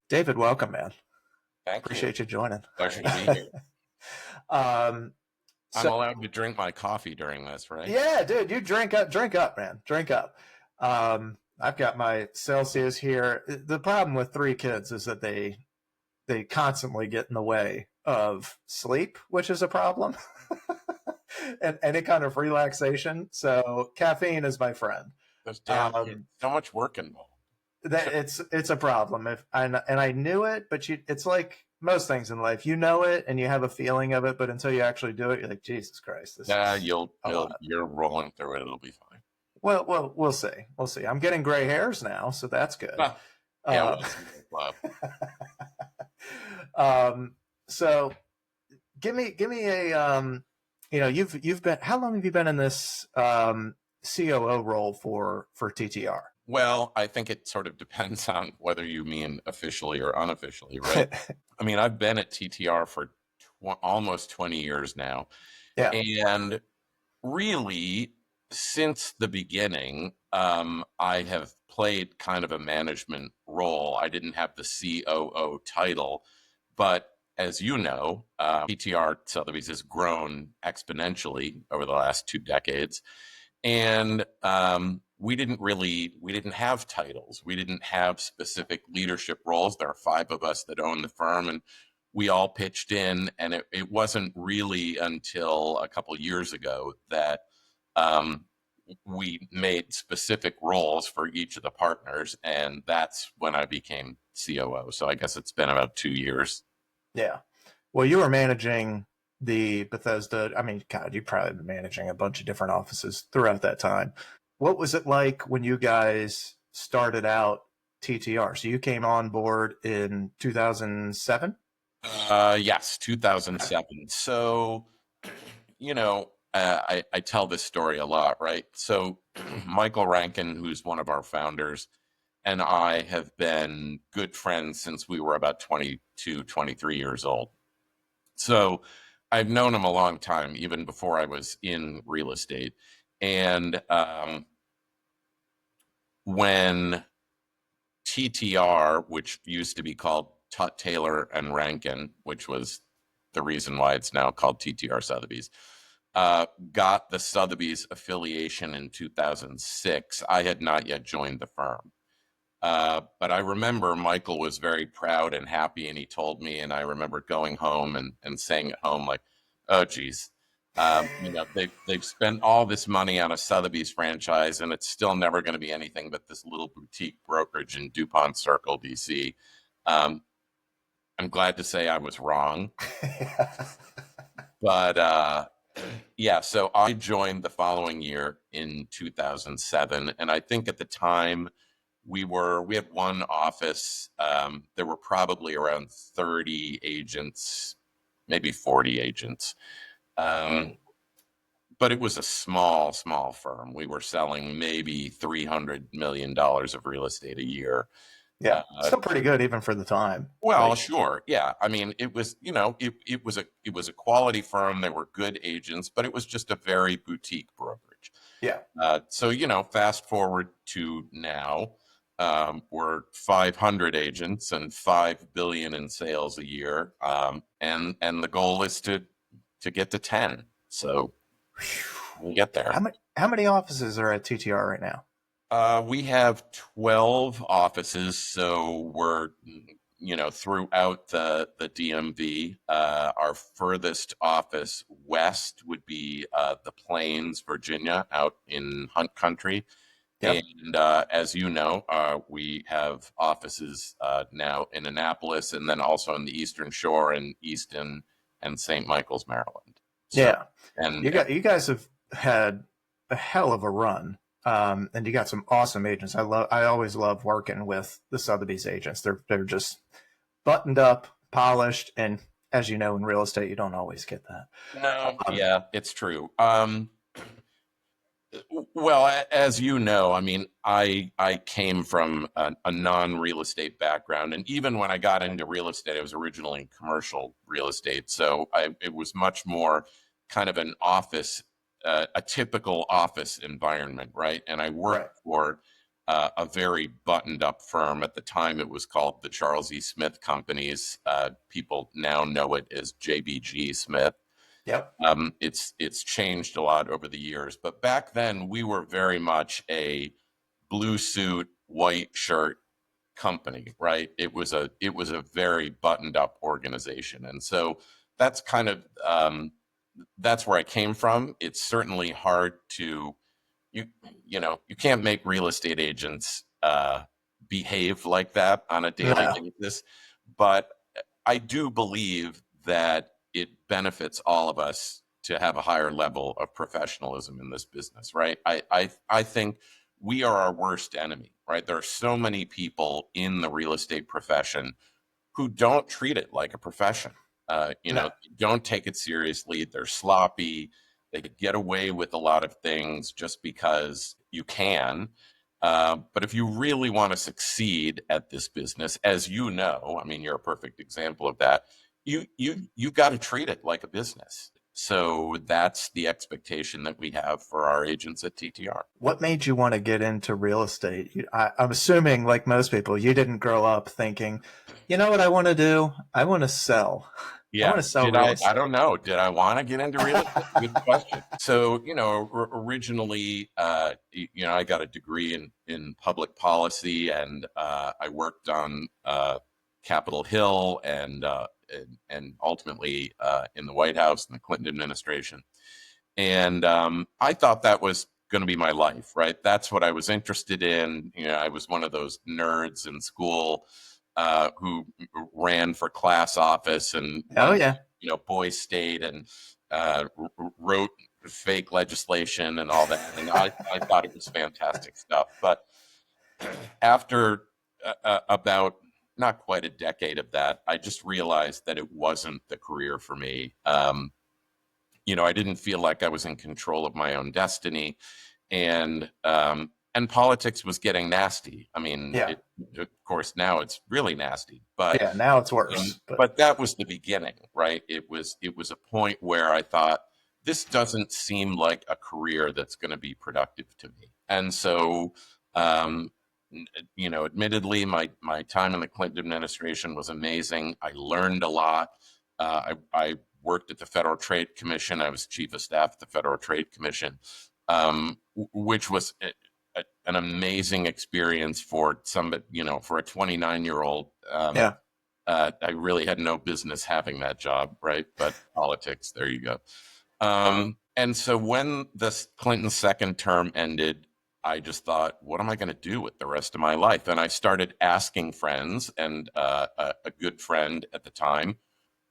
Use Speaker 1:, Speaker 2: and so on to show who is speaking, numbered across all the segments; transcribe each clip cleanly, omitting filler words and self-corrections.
Speaker 1: David, welcome, man.
Speaker 2: Thank you.
Speaker 1: Appreciate you joining.
Speaker 2: Pleasure to be here.
Speaker 1: um,
Speaker 2: I'm
Speaker 1: so
Speaker 2: allowed to drink my coffee during this, right?
Speaker 1: yeah, dude, you drink up, man, drink up. I've got my Celsius here. The problem with three kids is that they constantly get in the way of sleep, which is a problem, and any kind of relaxation. So caffeine is my friend.
Speaker 2: Those damn kids.
Speaker 1: Um,
Speaker 2: So much work involved.
Speaker 1: that it's a problem if I knew it, but it's like most things in life, you know it and you have a feeling of it, but until you actually do it, you're like, Jesus Christ, this
Speaker 2: Yeah,
Speaker 1: is
Speaker 2: you'll
Speaker 1: a
Speaker 2: you'll
Speaker 1: lot.
Speaker 2: you're rolling through it. It'll be fine.
Speaker 1: Well, we'll see. I'm getting gray hairs now, so that's good.
Speaker 2: Ah, yeah,
Speaker 1: um,
Speaker 2: welcome to the club.
Speaker 1: um so give me a you've been, how long have you been in this COO role for TTR?
Speaker 2: Well, I think it sort of depends on whether you mean officially or unofficially, right? I mean, I've been at TTR for almost 20 years now,
Speaker 1: Yeah.
Speaker 2: and really, since the beginning, I have played kind of a management role. I didn't have the COO title, but as you know, PTR Sotheby's has grown exponentially over the last 2 decades, and we didn't have titles. We didn't have specific leadership roles. There are five of us that own the firm, and we all pitched in. And it wasn't really until a couple years ago that um, we made specific roles for each of the partners, and that's when I became COO. So I guess it's been about 2 years.
Speaker 1: Yeah. Well, you were managing the Bethesda. I mean, God, you probably been managing a bunch of different offices throughout that time. What was it like when you guys started out TTR? So you came on board in 2007?
Speaker 2: Yes,
Speaker 1: Okay.
Speaker 2: 2007. So, I tell this story a lot, right? So, Michael Rankin, who's one of our founders, and I have been good friends since we were about 22, 23 years old. So, I've known him a long time, even before I was in real estate. And when TTR, which used to be called Tut Taylor and Rankin, which was the reason why it's now called TTR Sotheby's, got the Sotheby's affiliation in 2006. I had not yet joined the firm. But I remember Michael was very proud and happy, and he told me, and I remember going home and saying at home, like, oh, geez. They've spent all this money on a Sotheby's franchise, and it's still never going to be anything but this little boutique brokerage in DuPont Circle, DC. Um, I'm glad to say I was wrong, but yeah. So I joined the following year in 2007, and I think at the time we had one office. There were probably around 30 agents, maybe 40 agents. Um, but it was a small firm. We were selling maybe $300 million of real estate a year.
Speaker 1: Yeah.
Speaker 2: Uh,
Speaker 1: Still pretty good even for the time.
Speaker 2: well,
Speaker 1: Like,
Speaker 2: sure, yeah. I mean, it was it was a quality firm. There were good agents, but it was just a very boutique brokerage.
Speaker 1: yeah.
Speaker 2: So fast forward to now, we're 500 agents and 5 billion in sales a year, and the goal is to get to 10. So we get there.
Speaker 1: How many offices are at TTR right now?
Speaker 2: We have 12 offices, so we're throughout the DMV. Our furthest office west would be the Plains, Virginia, out in Hunt Country.
Speaker 1: Yep.
Speaker 2: And as you know, we have offices now in Annapolis, and then also on the Eastern Shore in Easton and St. Michael's, Maryland. So,
Speaker 1: Yeah.
Speaker 2: and
Speaker 1: You guys have had a hell of a run. And you got some awesome agents. I always love working with the Sotheby's agents. They're just buttoned up, polished, and as you know, in real estate, you don't always get that.
Speaker 2: no,
Speaker 1: Um,
Speaker 2: yeah, it's true. Well, as you know, I mean, I came from a non-real estate background, and even when I got into real estate, I was originally in commercial real estate, so it was much more kind of an office, a typical office environment, right? And I
Speaker 1: right.
Speaker 2: worked for a very buttoned up firm. At the time, it was called the Charles E. Smith Companies. People now know it as JBG Smith.
Speaker 1: Yep.
Speaker 2: It's changed a lot over the years, but back then we were very much a blue suit, white shirt company, right? It was a very buttoned up organization, and so that's kind of that's where I came from. It's certainly hard to you you can't make real estate agents behave like that on a daily
Speaker 1: No.
Speaker 2: basis, but I do believe that it benefits all of us to have a higher level of professionalism in this business, right? I think we are our worst enemy, right? There are so many people in the real estate profession who don't treat it like a profession.
Speaker 1: No.
Speaker 2: Don't take it seriously. They're sloppy. They could get away with a lot of things just because you can. But if you really want to succeed at this business, as you know, I mean, you're a perfect example of that. You got to treat it like a business. So that's the expectation that we have for our agents at TTR.
Speaker 1: What made you want to get into real estate? I'm assuming, like most people, you didn't grow up thinking, you know what I want to do? I want to sell. I want
Speaker 2: Yeah.
Speaker 1: to sell
Speaker 2: Did
Speaker 1: real
Speaker 2: I
Speaker 1: estate.
Speaker 2: don't know. Did I want to get into real estate? Good question. So, originally, I got a degree in public policy, and I worked on Capitol Hill and ultimately in the White House in the Clinton administration. And I thought that was going to be my life, right? That's what I was interested in. I was one of those nerds in school who ran for class office and
Speaker 1: Oh,
Speaker 2: won,
Speaker 1: yeah.
Speaker 2: Boys State, and wrote fake legislation and all that. And I thought it was fantastic stuff. But after about not quite a decade of that, I just realized that it wasn't the career for me. I didn't feel like I was in control of my own destiny, and politics was getting nasty. I mean,
Speaker 1: Yeah.
Speaker 2: of course, now it's really nasty, but
Speaker 1: Yeah. Now it's worse. But
Speaker 2: but that was the beginning, right? It was a point where I thought this doesn't seem like a career that's going to be productive to me, and so. Admittedly, my time in the Clinton administration was amazing. I learned a lot. I worked at the Federal Trade Commission. I was chief of staff at the Federal Trade Commission, which was an amazing experience for somebody, for a 29-year-old.
Speaker 1: yeah.
Speaker 2: I really had no business having that job, right? But politics, there you go. And so when the Clinton second term ended, I just thought, what am I going to do with the rest of my life? And I started asking friends, and a good friend at the time,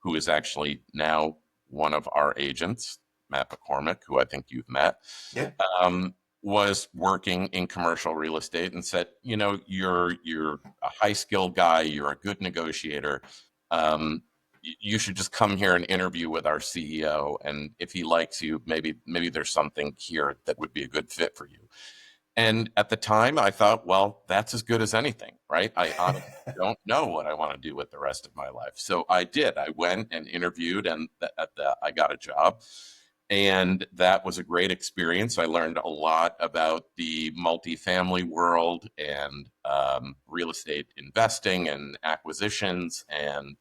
Speaker 2: who is actually now one of our agents, Matt McCormick, who I think you've met,
Speaker 1: Yeah.
Speaker 2: was working in commercial real estate, and said, you're a high skilled guy, you're a good negotiator. You should just come here and interview with our CEO, and if he likes you, maybe there's something here that would be a good fit for you. And at the time, I thought, well, that's as good as anything, right? I honestly don't know what I want to do with the rest of my life. So I did. I went and interviewed, and I got a job. And that was a great experience. I learned a lot about the multifamily world and real estate investing and acquisitions. And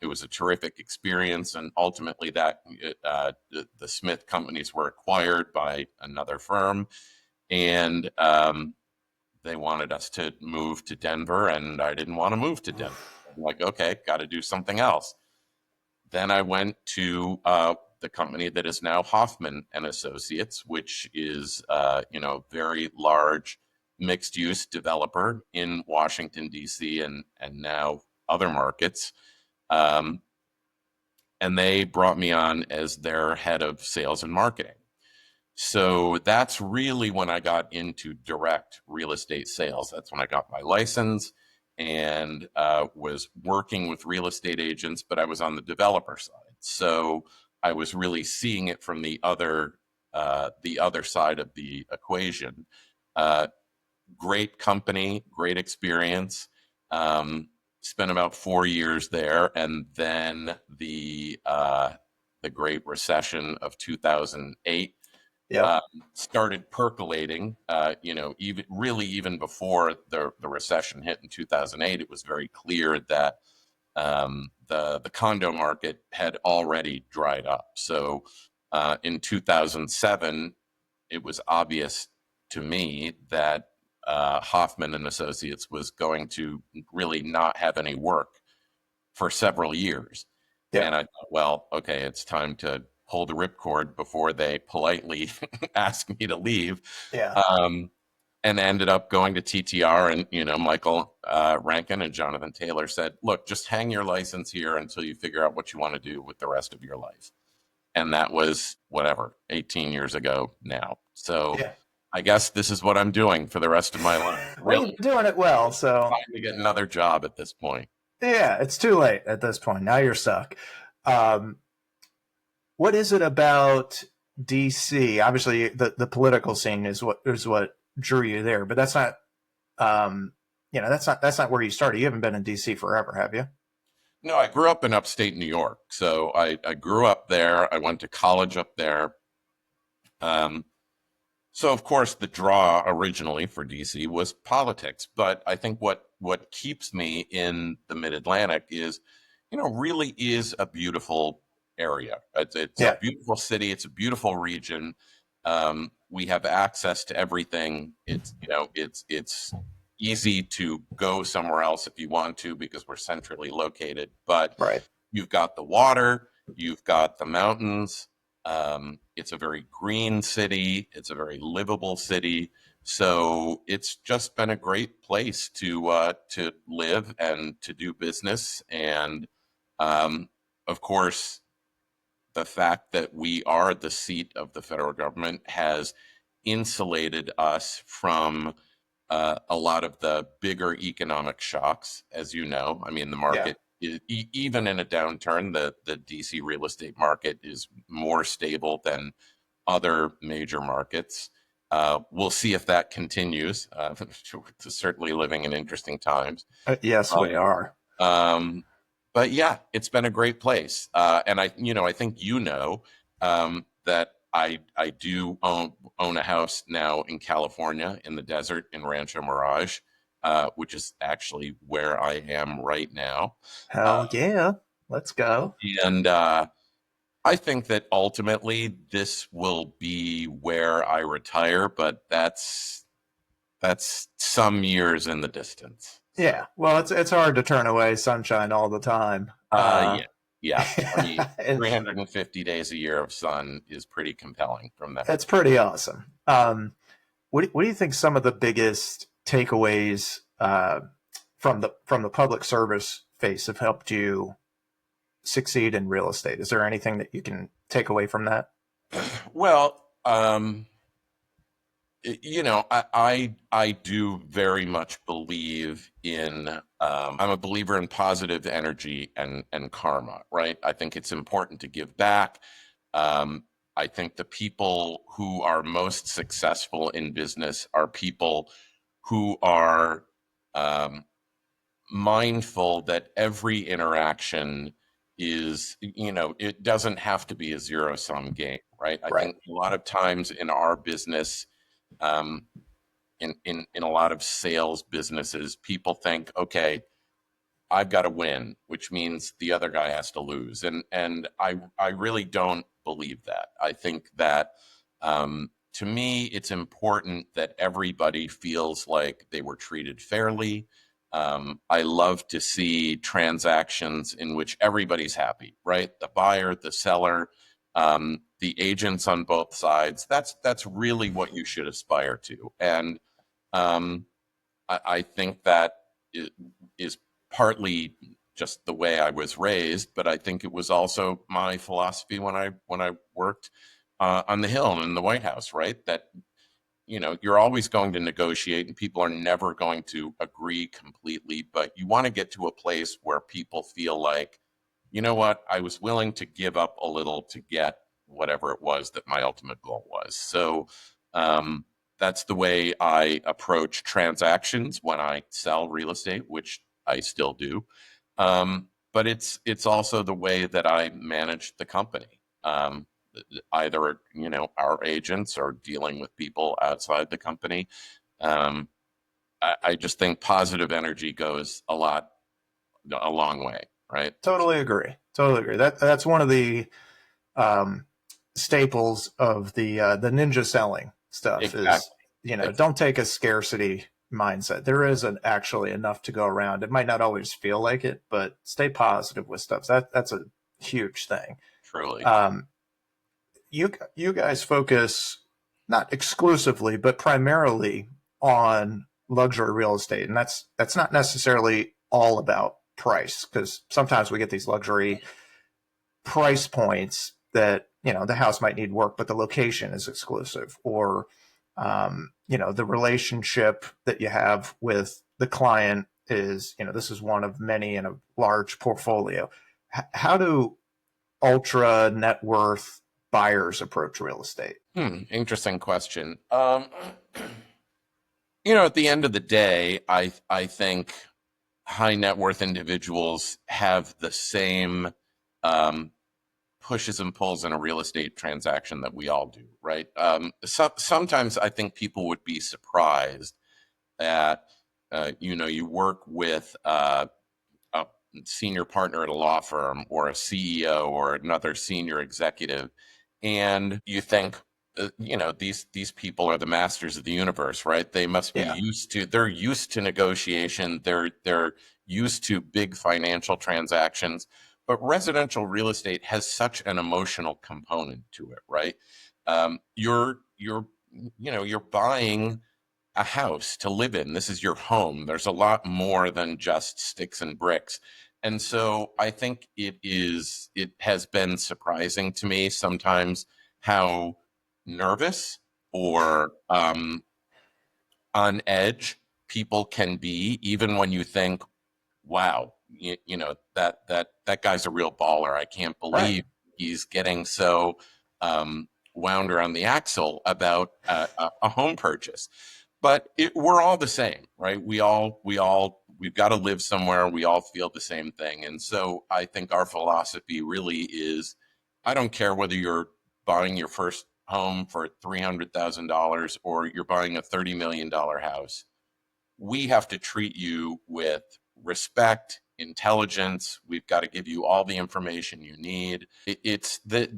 Speaker 2: it was a terrific experience. And ultimately, the Smith companies were acquired by another firm, and they wanted us to move to Denver, and I didn't want to move to Denver. I'm like, okay, got to do something else. Then I went to the company that is now Hoffman and Associates, which is very large mixed use developer in Washington D.C. and now other markets. And they brought me on as their head of sales and marketing. So that's really when I got into direct real estate sales. That's when I got my license and was working with real estate agents, but I was on the developer side. So I was really seeing it from the other side of the equation. Great company, great experience. Spent about 4 years there, and then the Great Recession of 2008
Speaker 1: Yep.
Speaker 2: started percolating. Even before the recession hit in 2008, it was very clear that the condo market had already dried up. So in 2007, it was obvious to me that Hoffman Associates was going to really not have any work for several years.
Speaker 1: Yeah.
Speaker 2: And I thought, well, okay, it's time to pull the ripcord before they politely ask me to leave.
Speaker 1: Yeah.
Speaker 2: And ended up going to TTR, and Michael Rankin and Jonathan Taylor said, look, just hang your license here until you figure out what you want to do with the rest of your life. And that was 18 years ago now. So
Speaker 1: Yeah.
Speaker 2: I guess this is what I'm doing for the rest of my life.
Speaker 1: Well,
Speaker 2: Really
Speaker 1: you're doing it well. So
Speaker 2: trying to get another job at this point.
Speaker 1: yeah, it's too late at this point. Now you're stuck. Um, what is it about DC? Obviously, the political scene is what drew you there, but that's not that's not where you started. You haven't been in DC forever, have you?
Speaker 2: No, I grew up in upstate New York. So I grew up there. I went to college up there. So of course the draw originally for DC was politics, but I think what keeps me in the Mid-Atlantic is, really is a beautiful area. It's a
Speaker 1: Yeah.
Speaker 2: beautiful city. It's a beautiful region. We have access to everything. It's easy to go somewhere else if you want to because we're centrally located. But
Speaker 1: Right.
Speaker 2: you've got the water, you've got the mountains. It's a very green city. It's a very livable city. So it's just been a great place to live and to do business. And of course, the fact that we are the seat of the federal government has insulated us from a lot of the bigger economic shocks, as you know. I mean, the
Speaker 1: Yeah.
Speaker 2: market, even in a downturn, the DC real estate market is more stable than other major markets. We'll see if that continues. Certainly living in interesting times.
Speaker 1: Yes, we are.
Speaker 2: Um, but yeah, it's been a great place. And I think that I do own a house now in California in the desert in Rancho Mirage, which is actually where I am right now.
Speaker 1: Hell yeah. Let's go.
Speaker 2: And I think that ultimately this will be where I retire, but that's some years in the distance. So.
Speaker 1: Yeah. Well, it's hard to turn away sunshine all the time.
Speaker 2: Yeah.
Speaker 1: 'Cause
Speaker 2: 350 days a year of sun is pretty compelling from that.
Speaker 1: it's pretty awesome. What do you think some of the biggest takeaways from the public service face have helped you succeed in real estate? Is there anything that you can take away from that?
Speaker 2: Well, I do very much believe in. I'm a believer in positive energy and karma, right? I think it's important to give back. I think the people who are most successful in business are people who are mindful that every interaction is, it doesn't have to be a zero sum game, right? I
Speaker 1: Right.
Speaker 2: think a lot of times in our business, um, in a lot of sales businesses, people think, okay, I've got to win, which means the other guy has to lose, and I really don't believe that. I think that to me, it's important that everybody feels like they were treated fairly. I love to see transactions in which everybody's happy, right? The buyer, the seller, the agents on both sides. That's really what you should aspire to. And I think that is partly just the way I was raised, but I think it was also my philosophy when I worked on the Hill and in the White House, right? That you're always going to negotiate, and people are never going to agree completely, but you want to get to a place where people feel like, you know what, I was willing to give up a little to get whatever it was that my ultimate goal was. So that's the way I approach transactions when I sell real estate, which I still do. But it's also the way that I manage the company. either, our agents or dealing with people outside the company. I just think positive energy goes a long way, right?
Speaker 1: Totally agree. Totally agree. That's one of the um, staples of the ninja selling stuff is,
Speaker 2: Exactly.
Speaker 1: don't take a scarcity mindset. There isn't actually enough to go around. It might not always feel like it, but stay positive with stuff. That's a huge thing.
Speaker 2: Truly.
Speaker 1: Um, you guys focus not exclusively, but primarily on luxury real estate, and that's not necessarily all about price, because sometimes we get these luxury price points that the house might need work, but the location is exclusive, or the relationship that you have with the client is, this is one of many in a large portfolio. How do ultra net worth buyers approach real estate?
Speaker 2: Interesting question. At the end of the day, I think high net worth individuals have the same um, pushes and pulls in a real estate transaction that we all do, right? Sometimes I think people would be surprised that you work with a senior partner at a law firm or a CEO or another senior executive, and you think, these people are the masters of the universe, right? They must be
Speaker 1: Yeah.
Speaker 2: they're used to negotiation. They're used to big financial transactions. But residential real estate has such an emotional component to it, right? You're buying a house to live in. This is your home. There's a lot more than just sticks and bricks. And so I think it has been surprising to me sometimes how nervous or on edge people can be, even when you think, wow, that guy's a real baller. I can't
Speaker 1: Right.
Speaker 2: believe he's getting so wound around the axle about a home purchase. But we're all the same, right? We've got to live somewhere. We all feel the same thing. And so I think our philosophy really is, I don't care whether you're buying your first home for $300,000 or you're buying a $30 million house. We have to treat you with respect, intelligence. We've got to give you all the information you need. It's that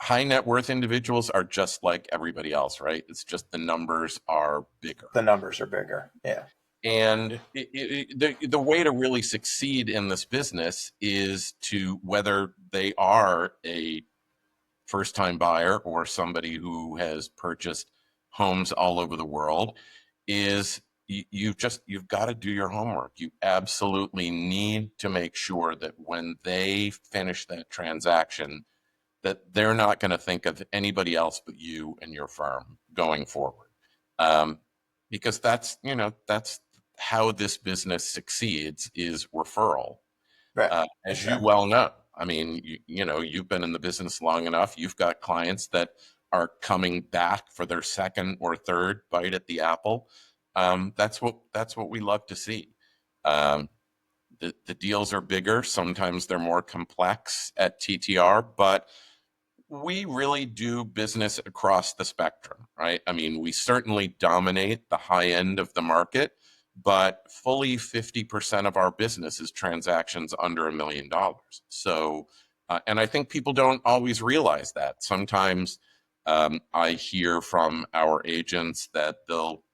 Speaker 2: high net worth individuals are just like everybody else, right? It's just the numbers are bigger.
Speaker 1: The numbers are bigger. Yeah.
Speaker 2: And the way to really succeed in this business is to, whether they are a first time buyer or somebody who has purchased homes all over the world, is you've got to do your homework. You absolutely need to make sure that when they finish that transaction, that they're not going to think of anybody else but you and your firm going forward. Because that's how this business succeeds, is referral.
Speaker 1: Right.
Speaker 2: As you
Speaker 1: Exactly.
Speaker 2: well know, I mean, you've been in the business long enough. You've got clients that are coming back for their second or third bite at the apple. That's what we love to see. Um, the deals are bigger. Sometimes they're more complex at TTR, but we really do business across the spectrum, right? I mean, we certainly dominate the high end of the market, but fully 50% of our business is transactions under $1 million. So, and I think people don't always realize that. Sometimes I hear from our agents that they'll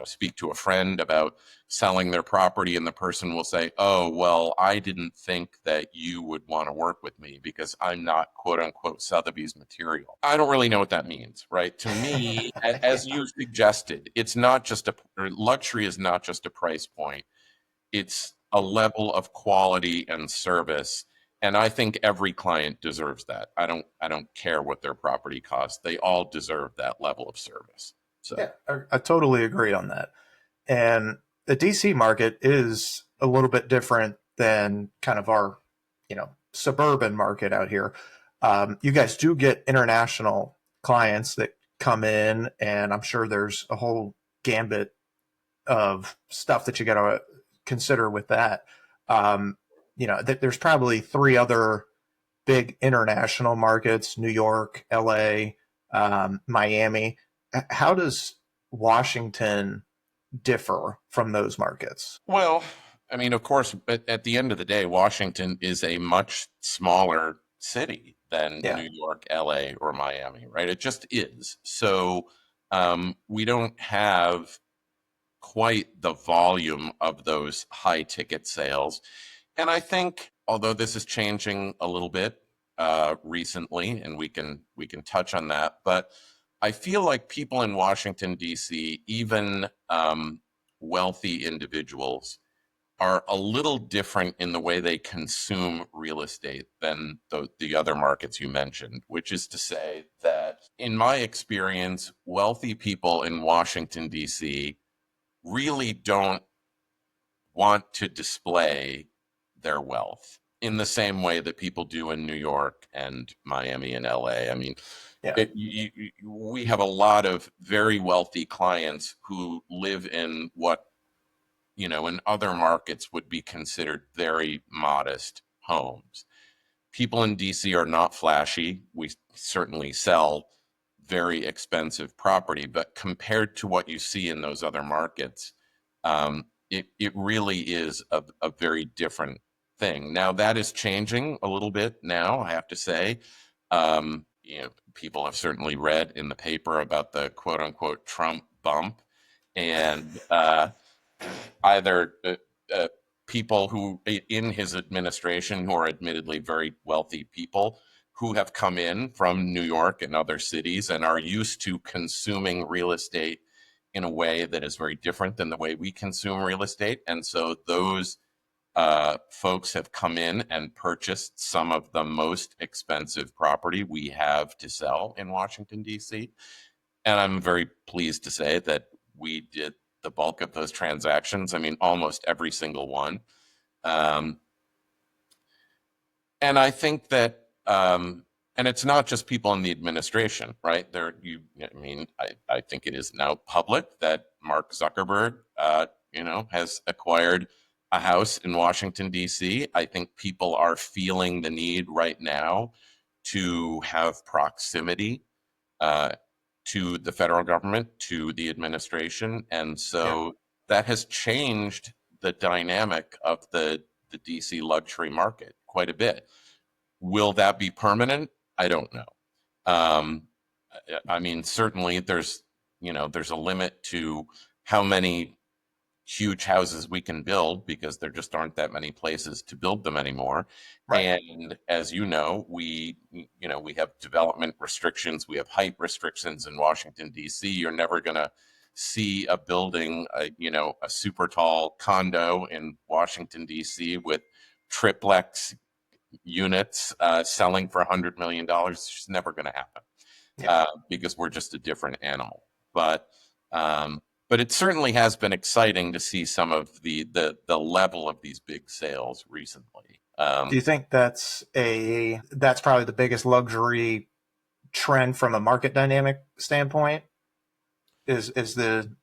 Speaker 2: speak to a friend about selling their property, and the person will say, oh, well, I didn't think that you would want to work with me because I'm not quote unquote Sotheby's material. I don't really know what that means, right? To me,
Speaker 1: Yeah.
Speaker 2: as you suggested, it's not just luxury is not just a price point. It's a level of quality and service. And I think every client deserves that. I don't care what their property costs. They all deserve that level of service. So
Speaker 1: Yeah. I totally agree on that. And the DC market is a little bit different than kind of our, suburban market out here. You guys do get international clients that come in, and I'm sure there's a whole gambit of stuff that you got to consider with that. There's probably three other big international markets, New York, LA, Miami. How does Washington differ from those markets?
Speaker 2: Well, I mean, of course, at the end of the day, Washington is a much smaller city than
Speaker 1: Yeah.
Speaker 2: New York, LA, or Miami, right? It just is. So we don't have quite the volume of those high ticket sales. And I think, although this is changing a little bit recently, and we can touch on that, but I feel like people in Washington D.C., even wealthy individuals, are a little different in the way they consume real estate than the other markets you mentioned, which is to say that in my experience, wealthy people in Washington, D.C. really don't want to display their wealth in the same way that people do in New York and Miami and LA. I mean,
Speaker 1: Yeah.
Speaker 2: we have a lot of very wealthy clients who live in what, in other markets would be considered very modest homes. People in DC are not flashy. We certainly sell very expensive property, but compared to what you see in those other markets, it really is a very different thing. Now that is changing a little bit now, I have to say. People have certainly read in the paper about the quote unquote Trump bump, and either people who in his administration who are admittedly very wealthy people who have come in from New York and other cities and are used to consuming real estate in a way that is very different than the way we consume real estate. And so those folks have come in and purchased some of the most expensive property we have to sell in Washington, D.C. And I'm very pleased to say that we did the bulk of those transactions. I mean, almost every single one. Um, and I think that, and it's not just people in the administration, right? I think it is now public that Mark Zuckerberg, has acquired a house in Washington, D.C. I think people are feeling the need right now to have proximity uh, to the federal government, to the administration. And
Speaker 1: Yeah.
Speaker 2: so that has changed the dynamic of the DC luxury market quite a bit. Will that be permanent? I don't know. Um, I mean, certainly there's a limit to how many huge houses we can build because there just aren't that many places to build them anymore.
Speaker 1: Right.
Speaker 2: And as we have development restrictions, we have height restrictions in Washington D.C. You're never going to see a building, a super tall condo in Washington D.C. with triplex units selling for $100 million. It's just never going to happen
Speaker 1: Yeah.
Speaker 2: because we're just a different animal. But um, but it certainly has been exciting to see some of the level of these big sales recently.
Speaker 1: Do you think that's probably the biggest luxury trend from a market dynamic standpoint? Is the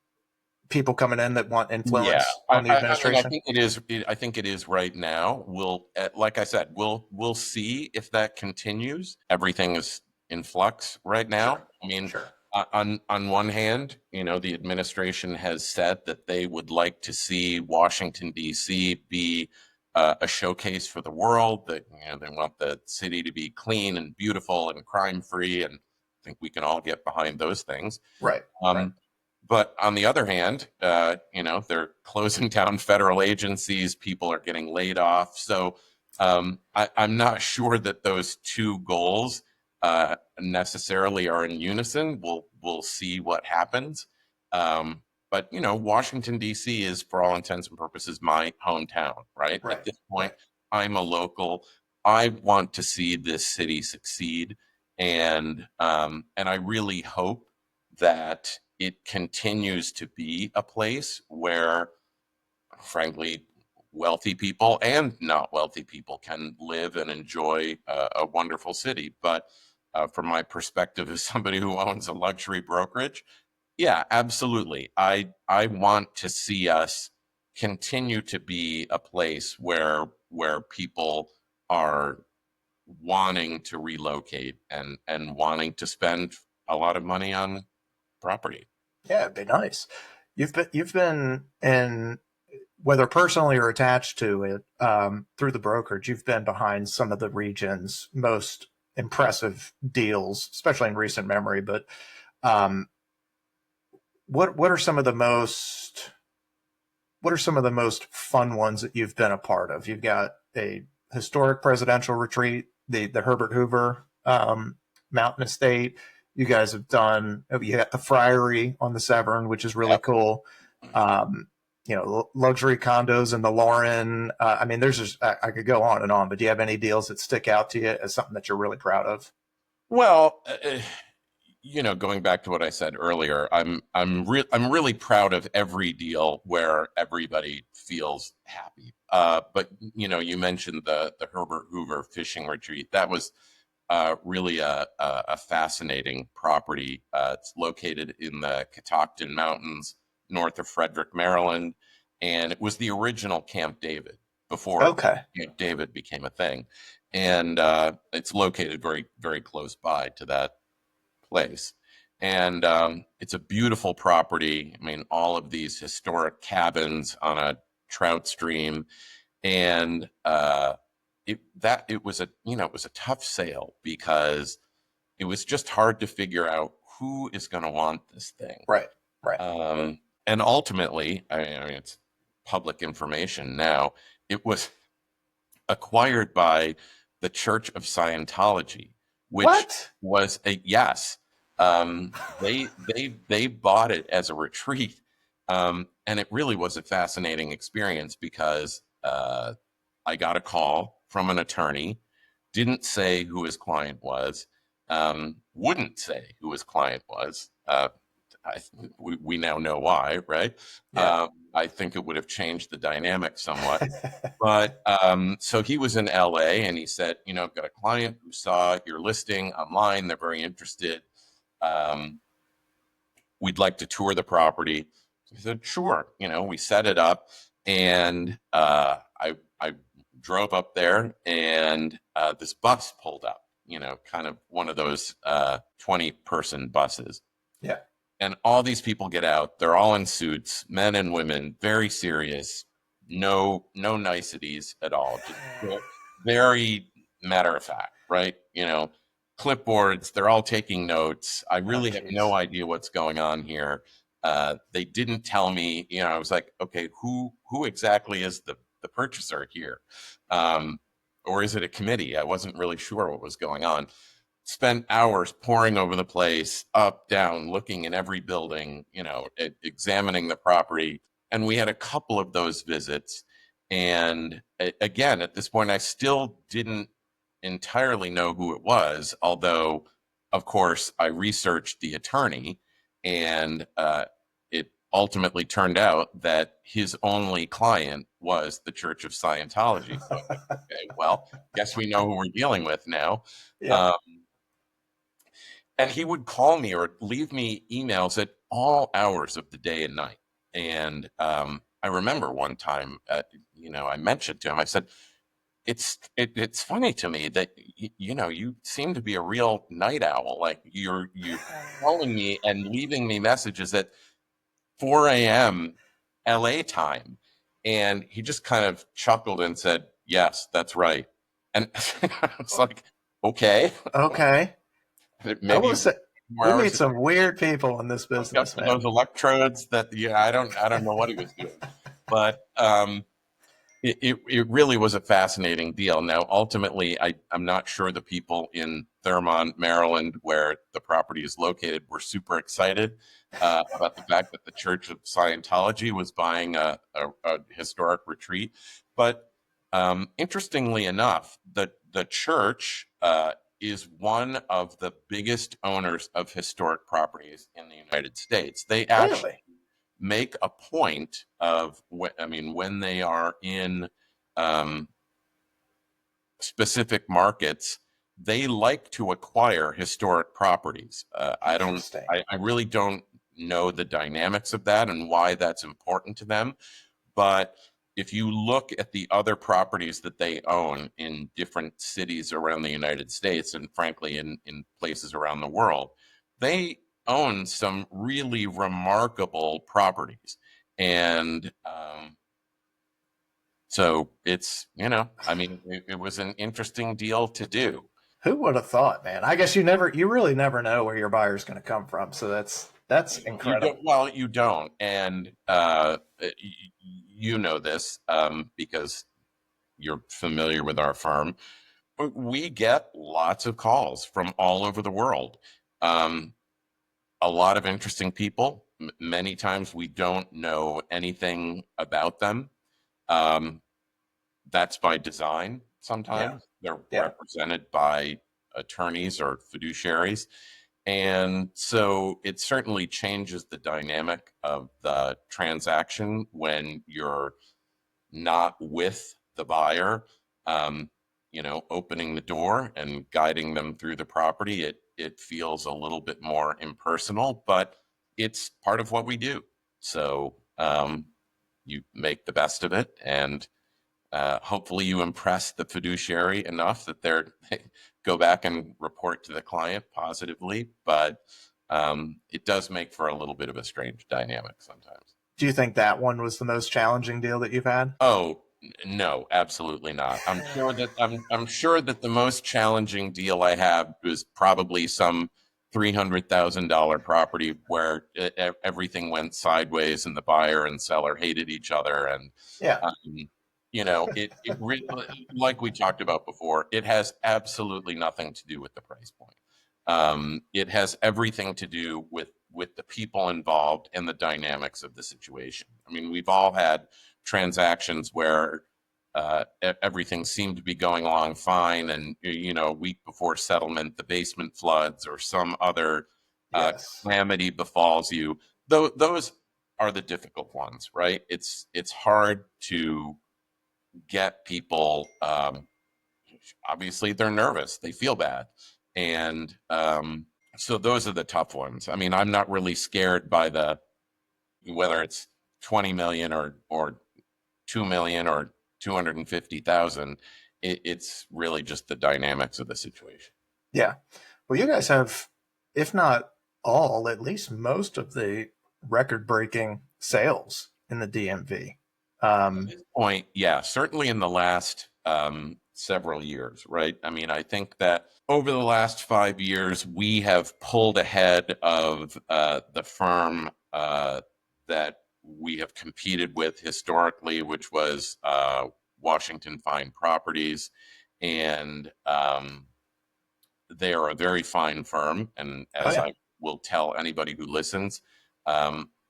Speaker 1: people coming in that want
Speaker 2: Yeah,
Speaker 1: influence on the
Speaker 2: I mean, I
Speaker 1: administration?
Speaker 2: think it is. I think it is right now. Like I said, we'll see if that continues. Everything is in flux right now.
Speaker 1: Sure.
Speaker 2: I mean,
Speaker 1: Sure.
Speaker 2: on one hand, the administration has said that they would like to see Washington D.C. be a showcase for the world. That they want the city to be clean and beautiful and crime free, and I think we can all get behind those things.
Speaker 1: Right. Right.
Speaker 2: Um, but on the other hand, they're closing down federal agencies. People are getting laid off. So I'm not sure that those two goals necessarily are in unison. We'll see what happens. But Washington D.C. is, for all intents and purposes, my hometown. Right at
Speaker 1: Right.
Speaker 2: this point,
Speaker 1: Right.
Speaker 2: I'm a local. I want to see this city succeed, and I really hope that it continues to be a place where, frankly, wealthy people and not wealthy people can live and enjoy a wonderful city. But from my perspective as somebody who owns a luxury brokerage, yeah, absolutely. I want to see us continue to be a place where people are wanting to relocate and wanting to spend a lot of money on property.
Speaker 1: Yeah, it'd be nice. You've been in, whether personally or attached to it, through the brokerage, you've been behind some of the region's most impressive deals, especially in recent memory. But um, what are some of the most fun ones that you've been a part of? You've got a historic presidential retreat, the Herbert Hoover Mountain Estate. You guys have done. You got the Friary on the Severn, which is really
Speaker 2: Yep.
Speaker 1: cool. Um, luxury condos in the Lauren. I mean, there's just I could go on and on. But do you have any deals that stick out to you as something that you're really proud of?
Speaker 2: Well, going back to what I said earlier, I'm really proud of every deal where everybody feels happy. But you mentioned the Herbert Hoover fishing retreat. That was really a fascinating property. It's located in the Catoctin Mountains, north of Frederick, Maryland, and it was the original Camp David before
Speaker 1: Okay.
Speaker 2: Camp David became a thing. And it's located very, very close by to that place. And it's a beautiful property. I mean, all of these historic cabins on a trout stream, and it was a tough sale because it was just hard to figure out who is going to want this thing.
Speaker 1: Right. Right.
Speaker 2: And ultimately, I mean, it's public information now. It was acquired by the Church of Scientology, which
Speaker 1: What?
Speaker 2: was a yes. They bought it as a retreat, and it really was a fascinating experience because I got a call from an attorney, didn't say who his client was, wouldn't say who his client was. We now know why, right?
Speaker 1: Yeah.
Speaker 2: I think it would have changed the dynamic somewhat. But so he was in LA and he said, I've got a client who saw your listing online. They're very interested. Um, we'd like to tour the property. So I said, sure. We set it up, and I drove up there, and this bus pulled up. Kind of one of those 20-person buses.
Speaker 1: Yeah.
Speaker 2: And all these people get out. They're all in suits, men and women, very serious. No niceties at all. Just very matter of fact, right? Clipboards. They're all taking notes. I really have no idea what's going on here. They didn't tell me. I was like, okay, who exactly is the purchaser here, or is it a committee? I wasn't really sure what was going on. Spent hours poring over the place, up, down, looking in every building, examining the property. And we had a couple of those visits. And again, at this point, I still didn't entirely know who it was, although, of course, I researched the attorney, and it ultimately turned out that his only client was the Church of Scientology. So, okay, well, guess we know who we're dealing with now.
Speaker 1: Yeah.
Speaker 2: And he would call me or leave me emails at all hours of the day and night. And I remember one time, I mentioned to him, I said, it's funny to me that you seem to be a real night owl. Like you're calling me and leaving me messages at 4 a.m. LA time. And he just kind of chuckled and said, yes, that's right. And I was like, okay.
Speaker 1: Okay. I
Speaker 2: Maybe
Speaker 1: will say we meet some weird people in this business, man.
Speaker 2: those electrodes that I don't know what he was doing, but it really was a fascinating deal. Now, ultimately, I'm not sure the people in Thurmont, Maryland, where the property is located, were super excited about the fact that the Church of Scientology was buying a historic retreat. But interestingly enough, the church is one of the biggest owners of historic properties in the United States. They actually make a point of, when they are in specific markets, they like to acquire historic properties. I really don't know the dynamics of that and why that's important to them, but if you look at the other properties that they own in different cities around the United States, and frankly in places around the world, they own some really remarkable properties. And so it's, I mean, it was an interesting deal to do.
Speaker 1: Who would have thought, man? I guess you really never know where your buyer's going to come from. So that's
Speaker 2: You
Speaker 1: incredible.
Speaker 2: don't, well, you don't. And you know this because you're familiar with our firm. We get lots of calls from all over the world. Um, a lot of interesting people. Many times we don't know anything about them. Um, that's by design.
Speaker 1: Yeah.
Speaker 2: Sometimes they're
Speaker 1: Yeah.
Speaker 2: represented by attorneys or fiduciaries. And so it certainly changes the dynamic of the transaction when you're not with the buyer, um, opening the door and guiding them through the property. It feels a little bit more impersonal, but it's part of what we do. So you make the best of it, and hopefully you impress the fiduciary enough that they go back and report to the client positively. But it does make for a little bit of a strange dynamic sometimes.
Speaker 1: Do you think that one was the most challenging deal that you've had?
Speaker 2: Oh, no, absolutely not. I'm sure that the most challenging deal I had was probably some $300,000 property where everything went sideways and the buyer and seller hated each other. And
Speaker 1: Yeah.
Speaker 2: um, it really, like we talked about before, it has absolutely nothing to do with the price point. It has everything to do with the people involved and the dynamics of the situation. I mean, we've all had transactions where everything seemed to be going along fine, and a week before settlement, the basement floods or some other
Speaker 1: Yes.
Speaker 2: calamity befalls you. Those are the difficult ones, right? It's hard to get people. Obviously, they're nervous; they feel bad, and so those are the tough ones. I mean, I'm not really scared by the whether it's 20 million or 2 million or 250,000. It's really just the dynamics of the situation.
Speaker 1: Yeah. Well, you guys have, if not all, at least most of the record-breaking sales in the DMV.
Speaker 2: At this point, yeah, certainly in the last several years, right? I mean, I think that over the last 5 years, we have pulled ahead of the firm that we have competed with historically, which was Washington Fine Properties. And they are a very fine firm. And
Speaker 1: Oh
Speaker 2: as
Speaker 1: yeah.
Speaker 2: I will tell anybody who listens,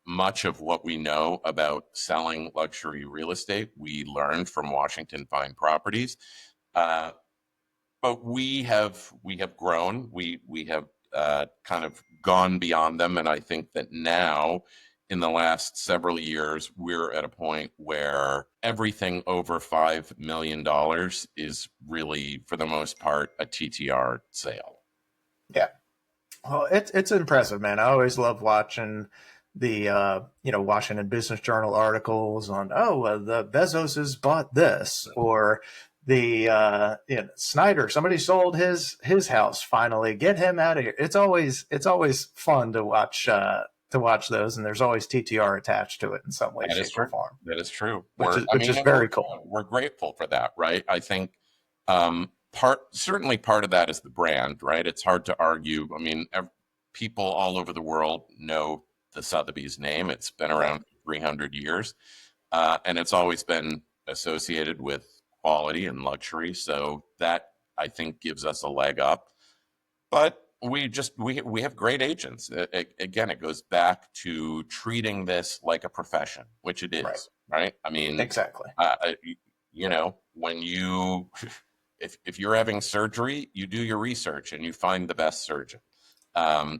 Speaker 2: much of what we know about selling luxury real estate, we learned from Washington Fine Properties. Uh, but we have grown. We have kind of gone beyond them, and I think that now, in the last several years, we're at a point where everything over $5 million is really, for the most part, a TTR sale.
Speaker 1: Yeah. Well, it's impressive, man. I always love watching the Washington Business Journal articles on the Bezoses bought this, or the Snyder, somebody sold his house finally, get him out of here. It's always fun to watch those, and there's always TTR attached to it in some way,
Speaker 2: That is
Speaker 1: shape, or
Speaker 2: true.
Speaker 1: form,
Speaker 2: That is true.
Speaker 1: which
Speaker 2: We're,
Speaker 1: is
Speaker 2: I
Speaker 1: which
Speaker 2: mean,
Speaker 1: is
Speaker 2: and we're
Speaker 1: very cool.
Speaker 2: we're grateful for that, right? I think certainly part of that is the brand, right? It's hard to argue. I mean, people all over the world know the Sotheby's name. It's been
Speaker 1: Right.
Speaker 2: around for 300 years, and it's always been associated with quality and luxury. So that, I think, gives us a leg up. But we have great agents. Again, it goes back to treating this like a profession, which it
Speaker 1: Right.
Speaker 2: is, right? I mean,
Speaker 1: Exactly.
Speaker 2: when you if you're having surgery, you do your research and you find the best surgeon.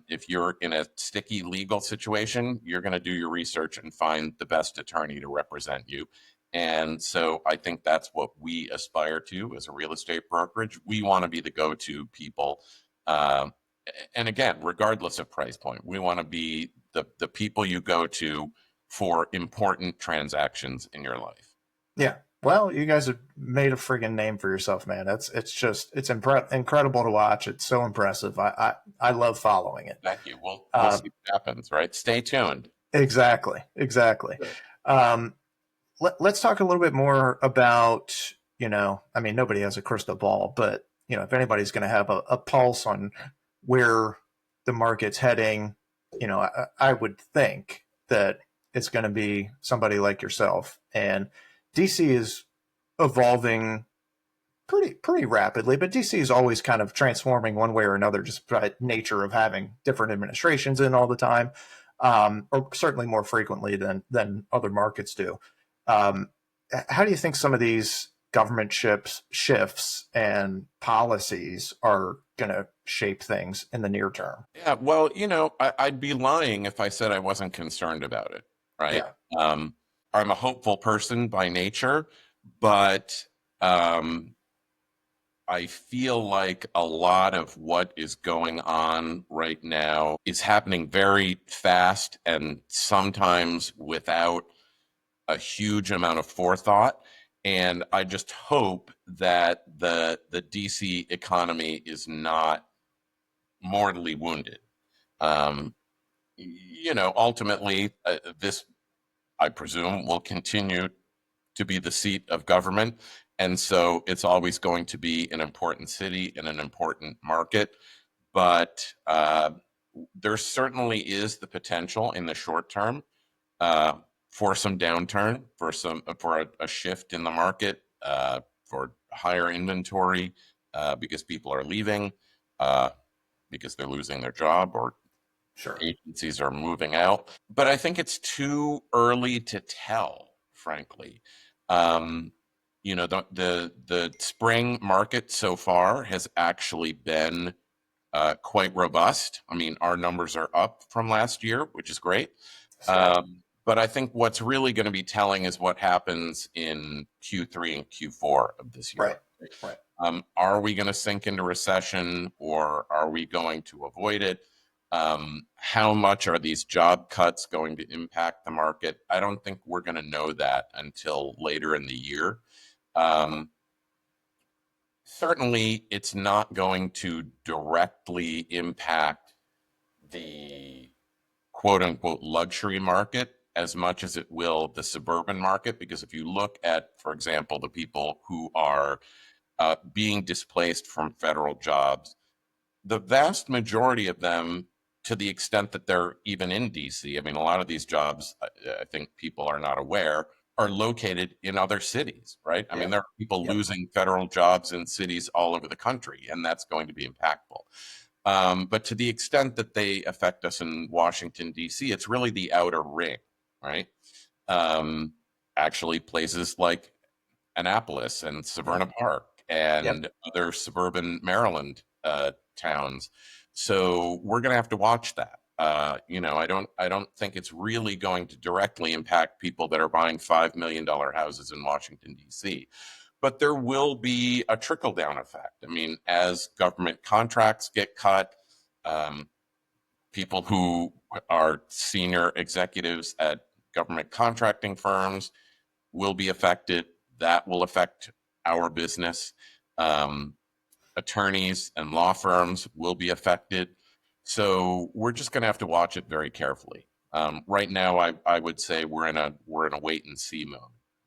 Speaker 2: If you're in a sticky legal situation, you're going to do your research and find the best attorney to represent you. And so I think that's what we aspire to as a real estate brokerage. We want to be the go-to people. Um, and again, regardless of price point, we want to be the people you go to for important transactions in your life.
Speaker 1: Yeah. Well, you guys have made a friggin' name for yourself, man. It's incredible to watch. It's so impressive. I love following it.
Speaker 2: Thank you. We'll
Speaker 1: Uh,
Speaker 2: see what happens, right? Stay tuned.
Speaker 1: exactly. Um, let's talk a little bit more about, I mean, nobody has a crystal ball, but if anybody's going to have a pulse on where the market's heading, I would think that it's going to be somebody like yourself. And DC is evolving pretty rapidly, but DC is always kind of transforming one way or another, just by nature of having different administrations in all the time, or certainly more frequently than other markets do. Um, how do you think some of these government shifts and policies are going to shape things in the near term?
Speaker 2: Yeah, well, I'd be lying if I said I wasn't concerned about it, right?
Speaker 1: Yeah,
Speaker 2: Um, I'm a hopeful person by nature, but I feel like a lot of what is going on right now is happening very fast and sometimes without a huge amount of forethought. And I just hope that the DC economy is not mortally wounded. Um, Ultimately, this, I presume, will continue to be the seat of government. And so it's always going to be an important city and an important market. But there certainly is the potential in the short term uh, for some downturn, for a shift in the market, for higher inventory, because people are leaving, uh, because they're losing their job, or
Speaker 1: sure.
Speaker 2: agencies are moving out. But I think it's too early to tell, frankly. Um, the spring market so far has actually been quite robust. I mean, our numbers are up from last year, which is great.
Speaker 1: Stellar.
Speaker 2: But I think what's really going to be telling is what happens in Q3 and Q4 of this year.
Speaker 1: Right. Right.
Speaker 2: Are we going to sink into recession, or are we going to avoid it? How much are these job cuts going to impact the market? I don't think we're going to know that until later in the year. Um, Certainly, it's not going to directly impact the quote unquote luxury market as much as it will the suburban market. Because if you look at, for example, the people who are being displaced from federal jobs, the vast majority of them, to the extent that they're even in DC, I mean, a lot of these jobs, I think people are not aware, are located in other cities, right? I mean,
Speaker 1: Yeah.
Speaker 2: there are people
Speaker 1: Yep.
Speaker 2: losing federal jobs in cities all over the country, and that's going to be impactful. But to the extent that they affect us in Washington, D.C., it's really the outer ring, right? Um, Actually, places like Annapolis and
Speaker 1: Yep.
Speaker 2: Severna Park
Speaker 1: Yep.
Speaker 2: and other suburban Maryland towns. So we're going to have to watch that. I don't think it's really going to directly impact people that are buying $5 million houses in Washington D.C., but there will be a trickle down effect. I mean, as government contracts get cut, um, people who are senior executives at government contracting firms will be affected. That will affect our business. Um, Attorneys and law firms will be affected. So we're just going to have to watch it very carefully. Right now, I would say we're in a wait and see mode.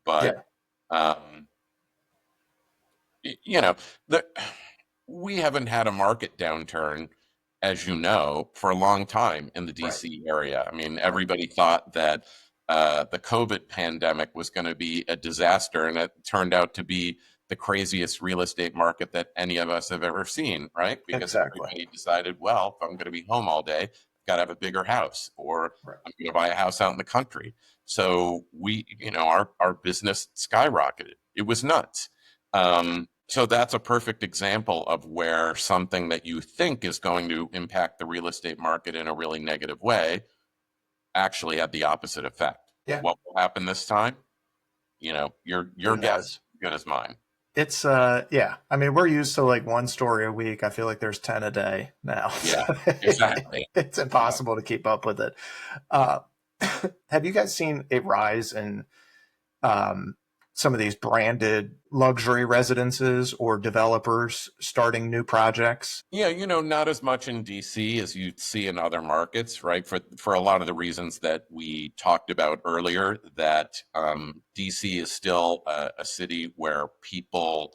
Speaker 2: But
Speaker 1: Yeah.
Speaker 2: um, you know, the, we haven't had a market downturn, as you know, for a long time in the
Speaker 1: Right.
Speaker 2: DC area. I mean,
Speaker 1: Right.
Speaker 2: everybody thought that the COVID pandemic was going to be a disaster, and it turned out to be the craziest real estate market that any of us have ever seen, right? Because
Speaker 1: Exactly.
Speaker 2: everybody decided, well, if I'm going to be home all day, I've got to have a bigger house, or
Speaker 1: Right.
Speaker 2: I'm going to buy a house out in the country. So our business skyrocketed. It was nuts. So that's a perfect example of where something that you think is going to impact the real estate market in a really negative way actually had the opposite effect.
Speaker 1: Yeah.
Speaker 2: What will happen this time? Your
Speaker 1: Who
Speaker 2: guess is
Speaker 1: knows?
Speaker 2: as good as mine.
Speaker 1: It's yeah. I mean, we're used to like one story a week. I feel like there's 10 a day now.
Speaker 2: Yeah,
Speaker 1: So
Speaker 2: exactly.
Speaker 1: it's impossible to keep up with it. Uh, have you guys seen a rise in um, some of these branded luxury residences or developers starting new projects?
Speaker 2: Yeah, not as much in DC as you see in other markets, right? For a lot of the reasons that we talked about earlier, that DC is still a city where people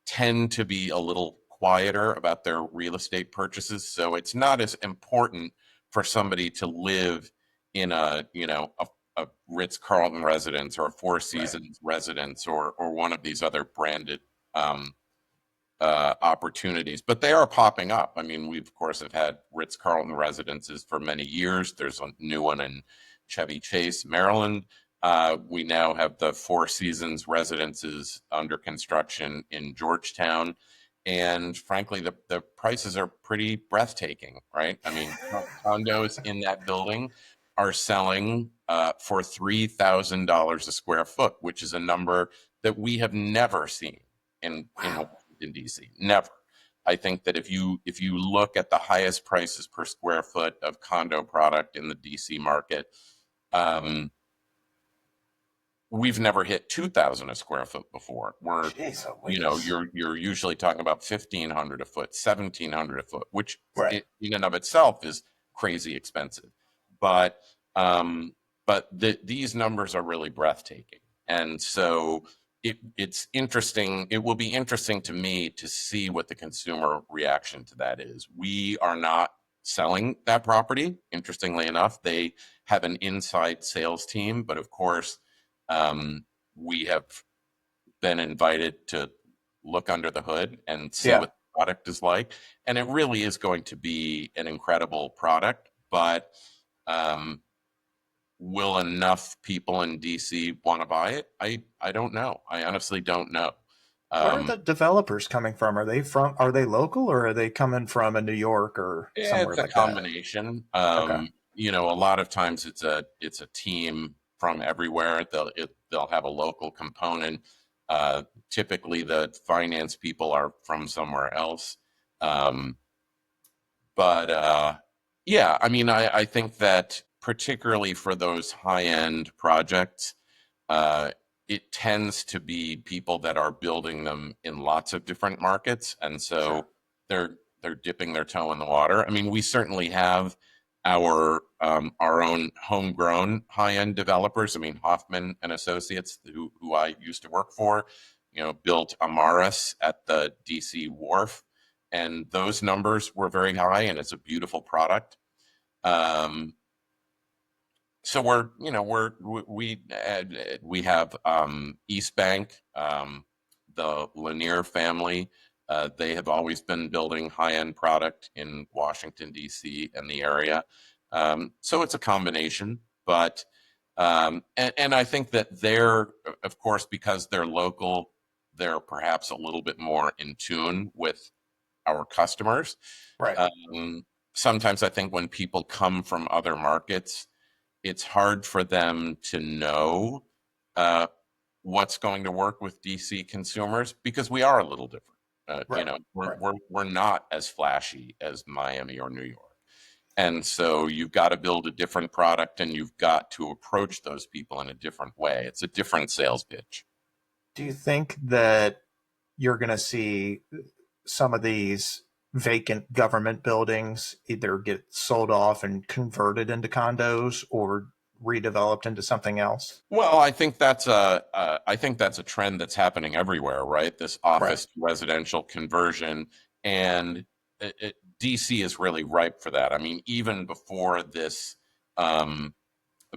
Speaker 2: tend to be a little quieter about their real estate purchases. So it's not as important for somebody to live in a Ritz-Carlton residence or a Four Seasons residence or one of these other branded opportunities, but they are popping up. I mean, we of course have had Ritz-Carlton residences for many years. There's a new one in Chevy Chase, Maryland. We now have the Four Seasons residences under construction in Georgetown. And frankly, the prices are pretty breathtaking, right? I mean, condos in that building are selling for $3,000 a square foot, which is a number that we have never seen in DC. Never. I think that if you look at the highest prices per square foot of condo product in the DC market, we've never hit 2,000 a square foot before.
Speaker 1: Jeez,
Speaker 2: You're usually talking about 1,500 a foot, 1,700 a foot, which
Speaker 1: right.
Speaker 2: in and of itself is crazy expensive. But these numbers are really breathtaking, and so it's interesting. It will be interesting to me to see what the consumer reaction to that is. We are not selling that property. Interestingly enough, they have an inside sales team, but of course, we have been invited to look under the hood and see
Speaker 1: Yeah.
Speaker 2: what the product is like. And it really is going to be an incredible product, but will enough people in DC want to buy it? I don't know. I honestly don't know.
Speaker 1: Where are the developers coming from? Are they local or are they coming from a New York or
Speaker 2: Yeah,
Speaker 1: somewhere
Speaker 2: it's a
Speaker 1: like that?
Speaker 2: combination.
Speaker 1: Okay.
Speaker 2: A lot of times it's a team from everywhere. They'll have a local component. Typically, the finance people are from somewhere else. Um, but yeah, I mean, I think that particularly for those high-end projects, uh, it tends to be people that are building them in lots of different markets, and so
Speaker 1: Sure.
Speaker 2: they're dipping their toe in the water. I mean, we certainly have our own homegrown high-end developers. I mean, Hoffman and Associates, who I used to work for, built Amaris at the DC Wharf, and those numbers were very high, and it's a beautiful product. So we have East Bank, the Lanier family. They have always been building high-end product in Washington D.C. and the area. So it's a combination, but and I think that they're, of course, because they're local, they're perhaps a little bit more in tune with our customers.
Speaker 1: Right.
Speaker 2: Sometimes I think when people come from other markets, it's hard for them to know uh, what's going to work with DC consumers because we are a little different.
Speaker 1: Right.
Speaker 2: We're,
Speaker 1: Right.
Speaker 2: we're not as flashy as Miami or New York. And so you've got to build a different product and you've got to approach those people in a different way. It's a different sales pitch.
Speaker 1: Do you think that you're going to see some of these vacant government buildings either get sold off and converted into condos or redeveloped into something else?
Speaker 2: Well, I think that's a trend that's happening everywhere, right? This
Speaker 1: Right.
Speaker 2: office to residential conversion, and DC is really ripe for that. I mean, even before this,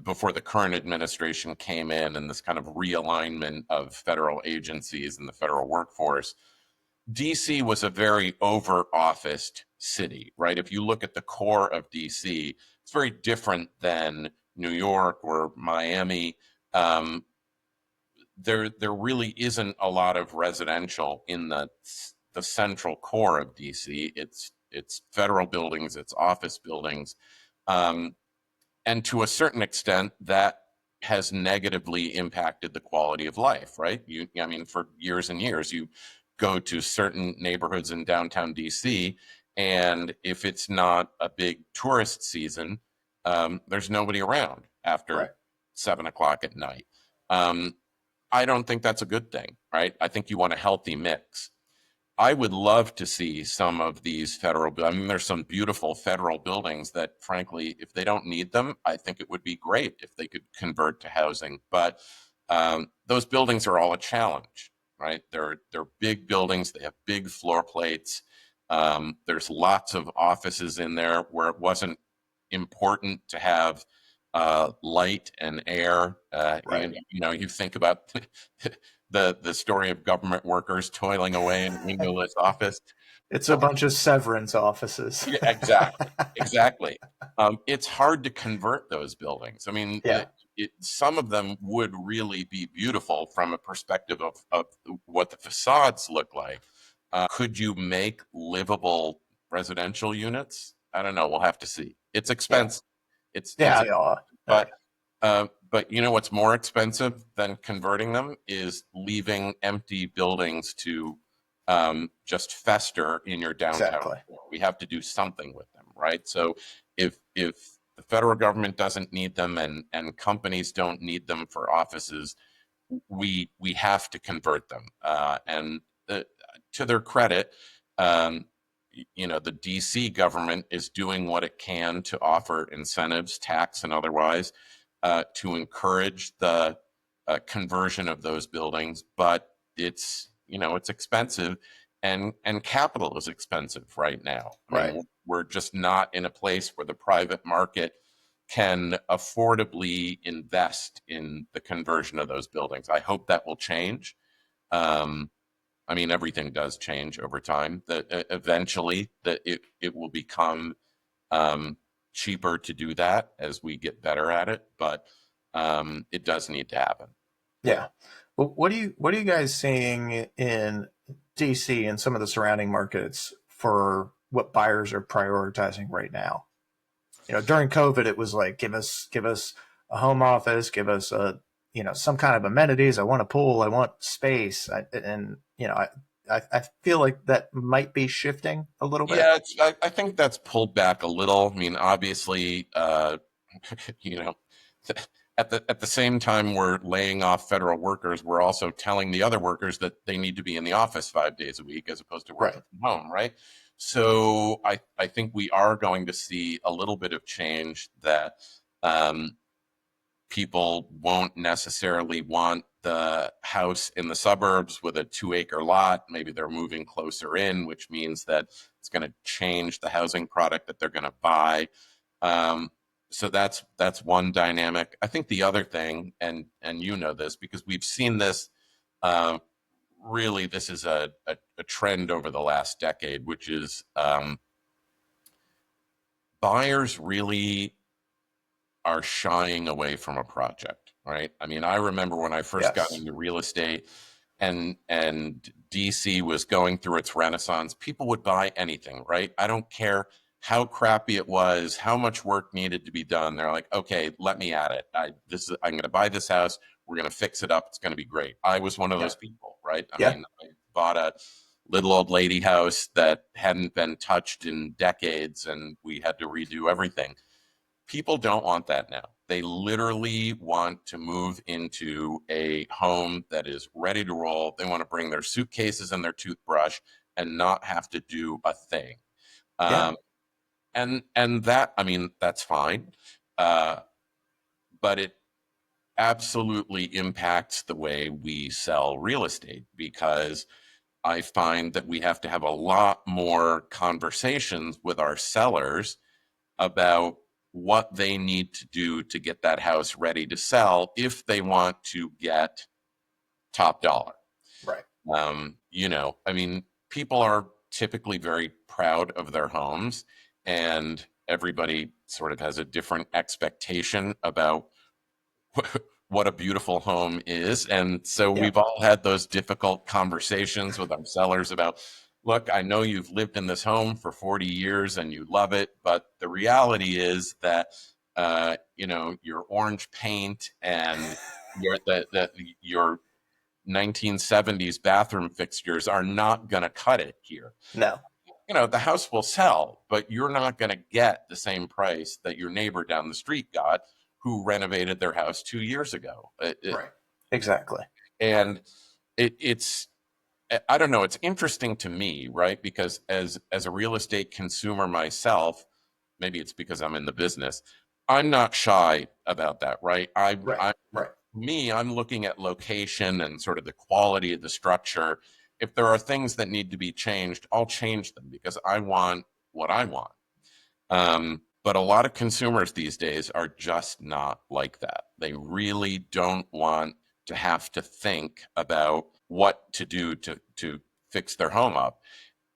Speaker 2: before the current administration came in, and this kind of realignment of federal agencies and the federal workforce, DC was a very over officed city, right? If you look at the core of DC, it's very different than New York or Miami. Um, there really isn't a lot of residential in the central core of DC. It's federal buildings, it's office buildings, um, and to a certain extent, that has negatively impacted the quality of life. Right? I mean, for years and years, you go to certain neighborhoods in downtown DC, and if it's not a big tourist season, there's nobody around after
Speaker 1: Right.
Speaker 2: 7 o'clock at night. I don't think that's a good thing, right? I think you want a healthy mix. I would love to see some of these I mean, there's some beautiful federal buildings that, frankly, if they don't need them, I think it would be great if they could convert to housing. But those buildings are all a challenge, right? They're big buildings. They have big floor plates. There's lots of offices in there where it wasn't important to have light and air.
Speaker 1: Right.
Speaker 2: You think about the story of government workers toiling away in a windowless office.
Speaker 1: It's a
Speaker 2: Well,
Speaker 1: bunch of severance offices.
Speaker 2: yeah, exactly. It's hard to convert those buildings. I mean,
Speaker 1: Yeah.
Speaker 2: some of them would really be beautiful from a perspective of what the facades look like. Could you make livable residential units? I don't know. We'll have to see. It's
Speaker 1: Yeah.
Speaker 2: expensive.
Speaker 1: Yeah. Yeah.
Speaker 2: But but you know what's more expensive than converting them is leaving empty buildings to just fester in your downtown
Speaker 1: Exactly.
Speaker 2: core. We have to do something with them, right? So if the federal government doesn't need them and companies don't need them for offices, we have to convert them. And to their credit, um, the DC government is doing what it can to offer incentives, tax and otherwise, to encourage the conversion of those buildings. But it's expensive, and capital is expensive right now. I
Speaker 1: Right.
Speaker 2: mean, we're just not in a place where the private market can affordably invest in the conversion of those buildings. I hope that will change. I mean, everything does change over time. That eventually that it will become cheaper to do that as we get better at it, but it does need to happen.
Speaker 1: Yeah. Well, what are you guys seeing in DC and some of the surrounding markets for what buyers are prioritizing right now? During COVID, it was like give us a home office, give us some kind of amenities. I want a pool, I want space, and I feel like that might be shifting a little bit.
Speaker 2: Yeah, I think that's pulled back a little. I mean, obviously, you know, at the same time we're laying off federal workers, we're also telling the other workers that they need to be in the office 5 days a week as opposed to
Speaker 1: Right.
Speaker 2: working from home, right? So I think we are going to see a little bit of change that um, people won't necessarily want the house in the suburbs with a 2-acre lot. Maybe they're moving closer in, which means that it's going to change the housing product that they're going to buy. Um, so that's one dynamic. I think the other thing, and you know this because we've seen this. Uh, Really, this is a trend over the last decade, which is buyers really are shying away from a project, right? I mean, I remember when I first got
Speaker 1: Yes.
Speaker 2: into real estate and DC was going through its renaissance, people would buy anything, right? I don't care how crappy it was, how much work needed to be done. They're like, okay, let me at it. I'm going to buy this house. We're going to fix it up. It's going to be great. I was one of
Speaker 1: Yeah.
Speaker 2: those people, right? I
Speaker 1: Yeah.
Speaker 2: mean, I bought a little old lady house that hadn't been touched in decades, and we had to redo everything. People don't want that now. They literally want to move into a home that is ready to roll. They want to bring their suitcases and their toothbrush and not have to do a thing.
Speaker 1: Yeah.
Speaker 2: Um, and that, I mean, that's fine, uh, but it absolutely impacts the way we sell real estate because I find that we have to have a lot more conversations with our sellers about what they need to do to get that house ready to sell if they want to get top dollar.
Speaker 1: Right.
Speaker 2: I mean, people are typically very proud of their homes, and everybody sort of has a different expectation about what a beautiful home is. And so
Speaker 1: Yeah.
Speaker 2: we've all had those difficult conversations with our sellers about, look, I know you've lived in this home for 40 years and you love it, but the reality is that your orange paint and your 1970s bathroom fixtures are not going to cut it here.
Speaker 1: No.
Speaker 2: The house will sell, but you're not going to get the same price that your neighbor down the street got who renovated their house 2 years ago.
Speaker 1: Right. Exactly.
Speaker 2: And it's I don't know, it's interesting to me, right? Because as a real estate consumer myself, maybe it's because I'm in the business, I'm not shy about that, right?
Speaker 1: Right. Right.
Speaker 2: I'm looking at location and sort of the quality of the structure. If there are things that need to be changed, I'll change them because I want what I want. But a lot of consumers these days are just not like that. They really don't want to have to think about what to do to fix their home up.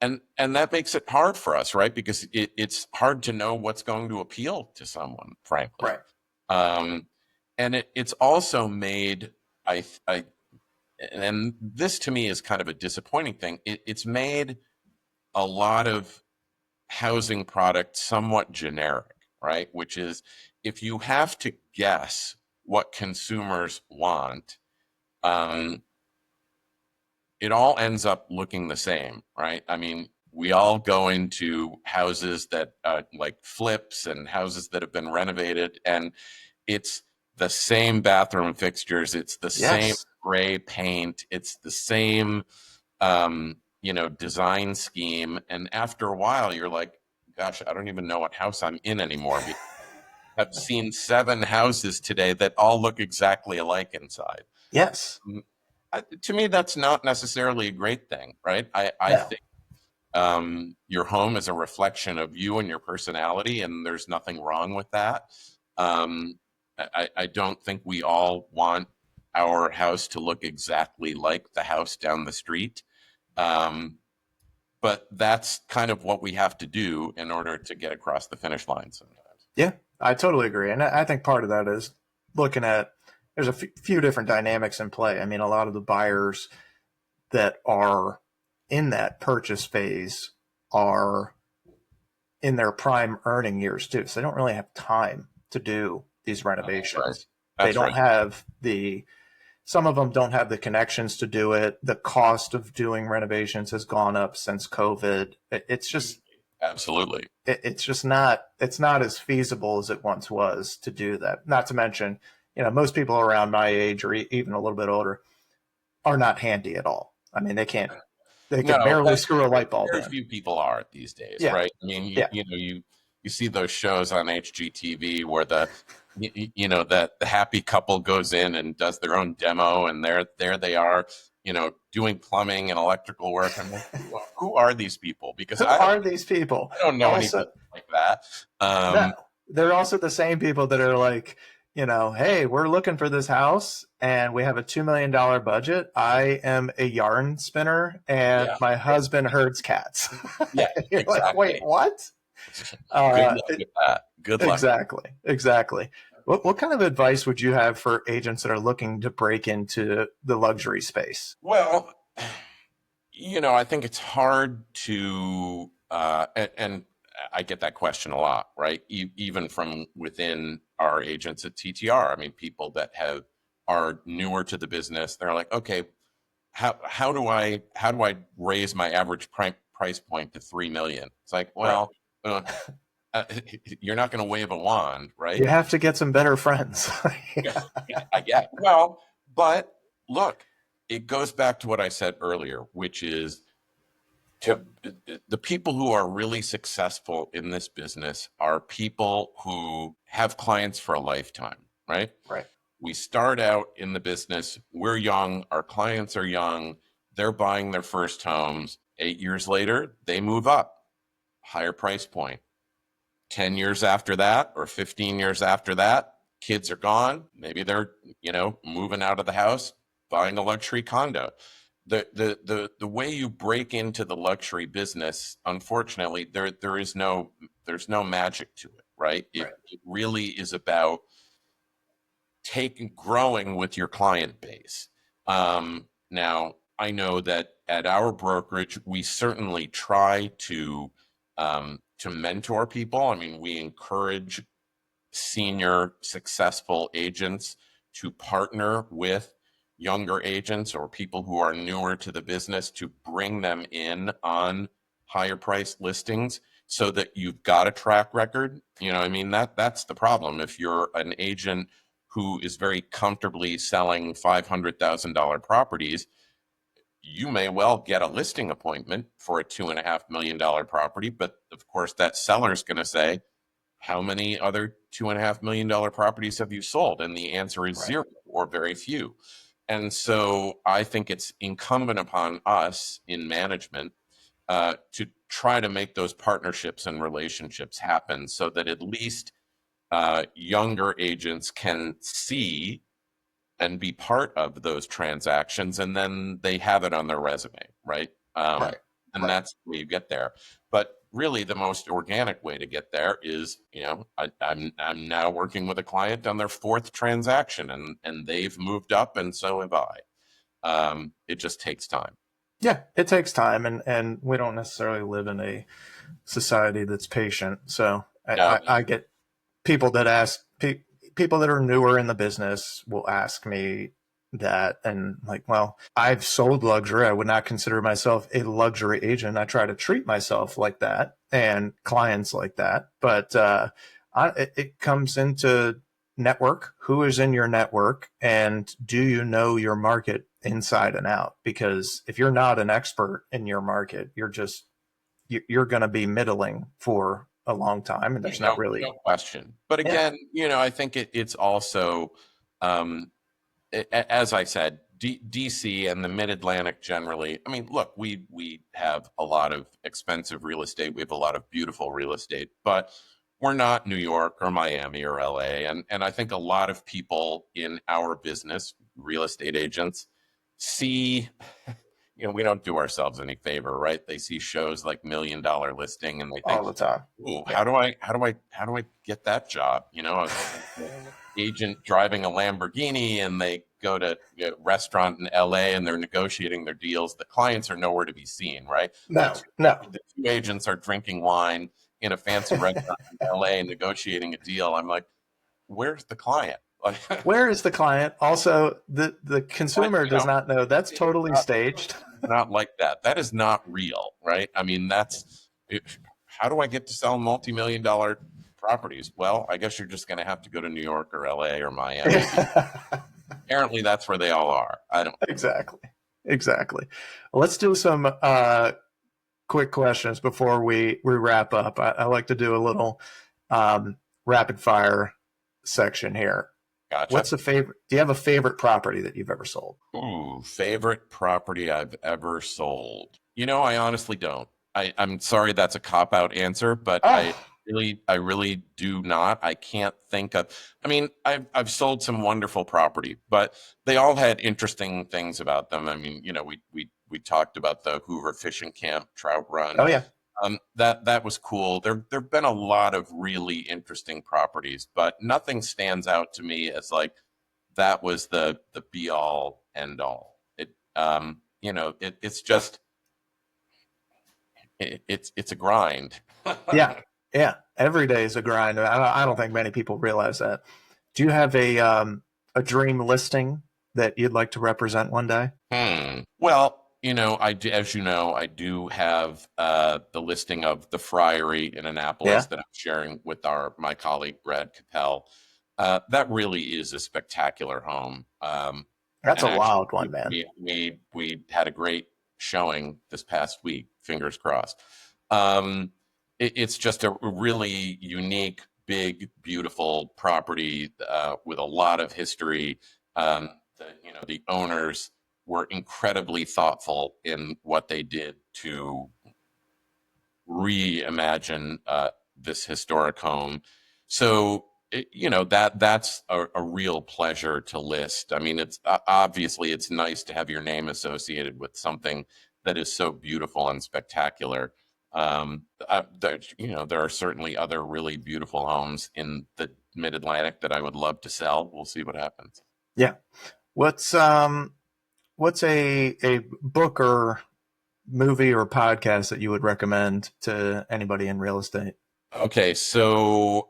Speaker 2: And that makes it hard for us, right? Because it's hard to know what's going to appeal to someone, frankly.
Speaker 1: Right.
Speaker 2: Um, and it's also made, I, and this to me is kind of a disappointing thing. It's made a lot of housing product somewhat generic, right? Which is if you have to guess what consumers want, um, it all ends up looking the same, right? I mean, we all go into houses that like flips and houses that have been renovated, and it's the same bathroom fixtures, it's the same
Speaker 1: Yes.
Speaker 2: gray paint, it's the same design scheme. And after a while, you're like, gosh, I don't even know what house I'm in anymore. Because I've seen 7 houses today that all look exactly alike inside.
Speaker 1: Yes.
Speaker 2: To me, that's not necessarily a great thing, right? I
Speaker 1: No.
Speaker 2: think your home is a reflection of you and your personality, and there's nothing wrong with that. Um, I don't think we all want our house to look exactly like the house down the street. Um, but that's kind of what we have to do in order to get across the finish line sometimes.
Speaker 1: Yeah, I totally agree. And I think part of that is looking at there's a few different dynamics in play. I mean, a lot of the buyers that are in that purchase phase are in their prime earning years too. So they don't really have time to do these
Speaker 2: That's right.
Speaker 1: renovations. They
Speaker 2: That's
Speaker 1: don't
Speaker 2: right.
Speaker 1: have some of them don't have the connections to do it. The cost of doing renovations has gone up since COVID. It's just
Speaker 2: Absolutely.
Speaker 1: it's just not it's not as feasible as it once was to do that. Not to mention, most people around my age or even a little bit older are not handy at all. I mean, they could
Speaker 2: No,
Speaker 1: barely screw a light bulb
Speaker 2: very
Speaker 1: in.
Speaker 2: few people are these days,
Speaker 1: Yeah,
Speaker 2: right? I mean,
Speaker 1: yeah,
Speaker 2: you see those shows on HGTV where that the happy couple goes in and does their own demo, and there they are, doing plumbing and electrical work. I'm like, who are these people? Because
Speaker 1: who are these people?
Speaker 2: I don't know
Speaker 1: Also,
Speaker 2: anybody like that.
Speaker 1: no, they're also the same people that are like, hey, we're looking for this house and we have a $2 million budget. I am a yarn spinner and
Speaker 2: Yeah,
Speaker 1: my husband herds cats.
Speaker 2: yeah,
Speaker 1: You're like, wait,
Speaker 2: exactly.
Speaker 1: what?
Speaker 2: Good luck with that. Good luck.
Speaker 1: Exactly, exactly. What kind of advice would you have for agents that are looking to break into the luxury space?
Speaker 2: Well, I think it's hard to, and I get that question a lot, right? Even from within our agents at TTR. I mean, people that are newer to the business. They're like, okay, how do I raise my average price point to 3 million? It's like,
Speaker 1: Right.
Speaker 2: well, uh, uh, you're not going to wave a wand, right?
Speaker 1: You have to get some better friends.
Speaker 2: Yeah, I get. Well, but look, it goes back to what I said earlier, which is to the people who are really successful in this business are people who have clients for a lifetime, right?
Speaker 1: Right.
Speaker 2: We start out in the business, we're young, our clients are young, they're buying their first homes. 8 years later, they move up, higher price point. 10 years after that, or 15 years after that, kids are gone. Maybe they're, moving out of the house, buying a luxury condo. The way you break into the luxury business, unfortunately, there's no magic to it, right?
Speaker 1: Right.
Speaker 2: It really is about growing with your client base. Now, I know that at our brokerage, we certainly try to mentor people. I mean, we encourage senior successful agents to partner with younger agents or people who are newer to the business to bring them in on higher price listings so that you've got a track record. I mean, that's the problem. If you're an agent who is very comfortably selling $500,000 properties, you may well get a listing appointment for a $2.5 million property. But of course, that seller is going to say, how many other $2.5 million properties have you sold? And the answer is zero or very few. And so I think it's incumbent upon us in management to try to make those partnerships and relationships happen so that at least younger agents can see and be part of those transactions, and then they have it on their resume, right? And that's where you get there. But really, the most organic way to get there is, I'm now working with a client on their 4th transaction, and they've moved up, and so have I. It just takes time.
Speaker 1: Yeah, it takes time, and we don't necessarily live in a society that's patient. So I get people that ask people that are newer in the business will ask me that, and like, well, I've sold luxury. I would not consider myself a luxury agent. I try to treat myself like that and clients like that. But it comes into network. Who is in your network, and do you know your market inside and out? Because if you're not an expert in your market, you're going to be middling for a long time, and there's no
Speaker 2: question. But again, I think it's also, as I said, DC and the Mid-Atlantic generally. I mean, look, we have a lot of expensive real estate. We have a lot of beautiful real estate, but we're not New York or Miami or LA. And I think a lot of people in our business, real estate agents, see, we don't do ourselves any favor, right? They see shows like $1 Million Listing, and they think
Speaker 1: all the time,
Speaker 2: "Ooh, how do I get that job?" An agent driving a Lamborghini, and they go to a restaurant in LA, and they're negotiating their deals. The clients are nowhere to be seen, right?
Speaker 1: No.
Speaker 2: The 2 agents are drinking wine in a fancy restaurant in LA and negotiating a deal. I'm like, where's the client?
Speaker 1: Where is the client? Also, the consumer does not know that's totally staged.
Speaker 2: Not like that. That is not real, right? I mean, how do I get to sell multi-million-dollar properties? Well, I guess you're just going to have to go to New York or LA or Miami. Apparently, that's where they all are. I don't.
Speaker 1: Exactly. Well, let's do some quick questions before we wrap up. I like to do a little rapid fire section here.
Speaker 2: Gotcha.
Speaker 1: What's a favorite? Do you have a favorite property that you've ever sold?
Speaker 2: Ooh, favorite property I've ever sold. I honestly don't. I'm sorry, that's a cop-out answer, but I really do not. I can't think of. I mean, I've sold some wonderful property, but they all had interesting things about them. I mean, we talked about the Hoover Fishing Camp trout run.
Speaker 1: Oh yeah.
Speaker 2: That was cool. There've been a lot of really interesting properties, but nothing stands out to me as like that was the be all end all. It's just it's a grind.
Speaker 1: Yeah. Every day is a grind. I don't think many people realize that. Do you have a dream listing that you'd like to represent one day?
Speaker 2: Well, I do have the listing of the Friary in Annapolis that I'm sharing with my colleague Brad Capel. That really is a spectacular home.
Speaker 1: That's a wild one, man.
Speaker 2: We had a great showing this past week. Fingers crossed. It's just a really unique, big, beautiful property with a lot of history. The owners were incredibly thoughtful in what they did to reimagine this historic home. So, that's a real pleasure to list. I mean, it's obviously it's nice to have your name associated with something that is so beautiful and spectacular. There are certainly other really beautiful homes in the Mid-Atlantic that I would love to sell. We'll see what happens.
Speaker 1: Yeah. What's a book or movie or podcast that you would recommend to anybody in real estate?
Speaker 2: Okay, so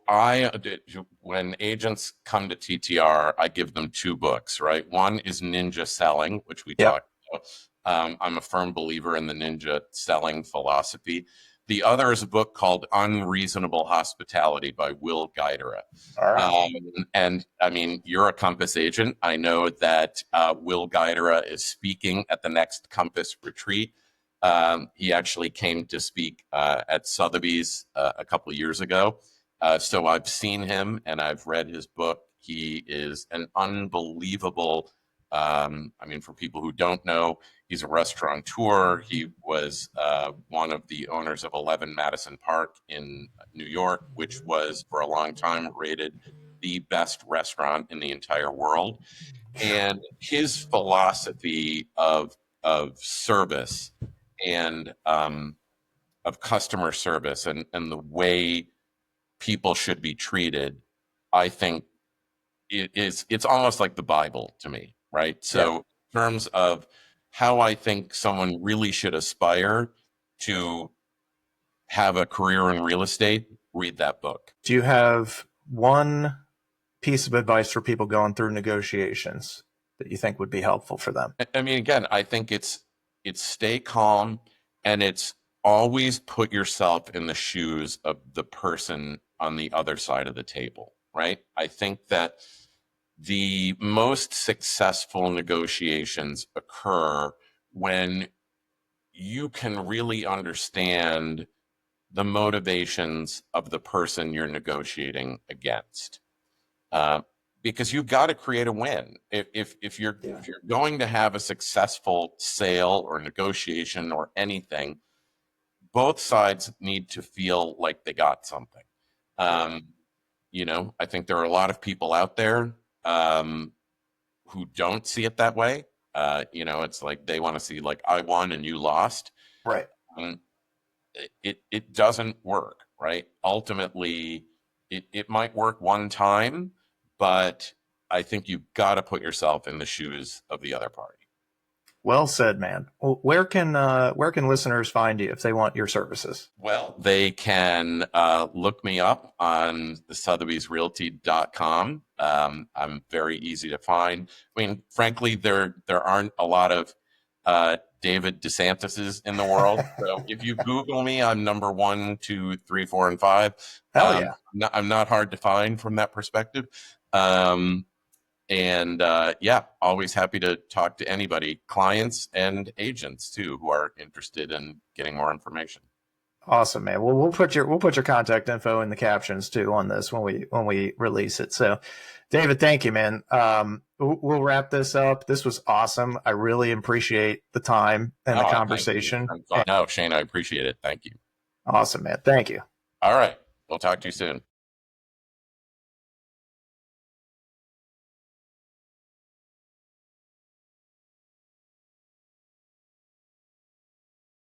Speaker 2: when agents come to TTR, I give them 2 books, right? One is Ninja Selling, which we talked about. I'm a firm believer in the ninja selling philosophy. The other is a book called Unreasonable Hospitality by Will Guidera.
Speaker 1: All right.
Speaker 2: And I mean, you're a Compass agent. I know that Will Guidera is speaking at the next Compass retreat. He actually came to speak at Sotheby's a couple of years ago. So I've seen him and I've read his book. He is an unbelievable, I mean, for people who don't know, he's a restaurateur. He was one of the owners of 11 Madison Park in New York, which was for a long time rated the best restaurant in the entire world. And his philosophy of service and of customer service and the way people should be treated, I think it's almost like the Bible to me, right? So
Speaker 1: Yeah.
Speaker 2: in terms of how I think someone really should aspire to have a career in real estate, read that book.
Speaker 1: Do you have one piece of advice for people going through negotiations that you think would be helpful for them?
Speaker 2: I mean, again, I think it's stay calm, and it's always put yourself in the shoes of the person on the other side of the table, right? I think that the most successful negotiations occur when you can really understand the motivations of the person you're negotiating against. Because you've got to create a win. If you're going to have a successful sale or negotiation or anything, both sides need to feel like they got something. You know, I think there are a lot of people out there who don't see it that way. You know, it's like they want to see like I won and you lost.
Speaker 1: Right.
Speaker 2: It doesn't work, right? Ultimately, it might work one time, but I think you've got to put yourself in the shoes of the other party.
Speaker 1: Well said, man. Well, where can listeners find you if they want your services?
Speaker 2: Well, they can look me up on the sotheby'srealty.com. I'm very easy to find. I mean, frankly, there aren't a lot of David DeSantis's in the world. So if you Google me, I'm number 1, 2, 3, 4, and 5.
Speaker 1: Hell yeah.
Speaker 2: I'm not hard to find from that perspective. And yeah, always happy to talk to anybody, clients and agents too, who are interested in getting more information.
Speaker 1: Awesome, man. Well, we'll put your contact info in the captions too on this when we release it. So, David, thank you, man. We'll wrap this up. This was awesome. I really appreciate the time and the conversation.
Speaker 2: No, Shane, I appreciate it. Thank you.
Speaker 1: Awesome, man. Thank you.
Speaker 2: All right. We'll talk to you soon.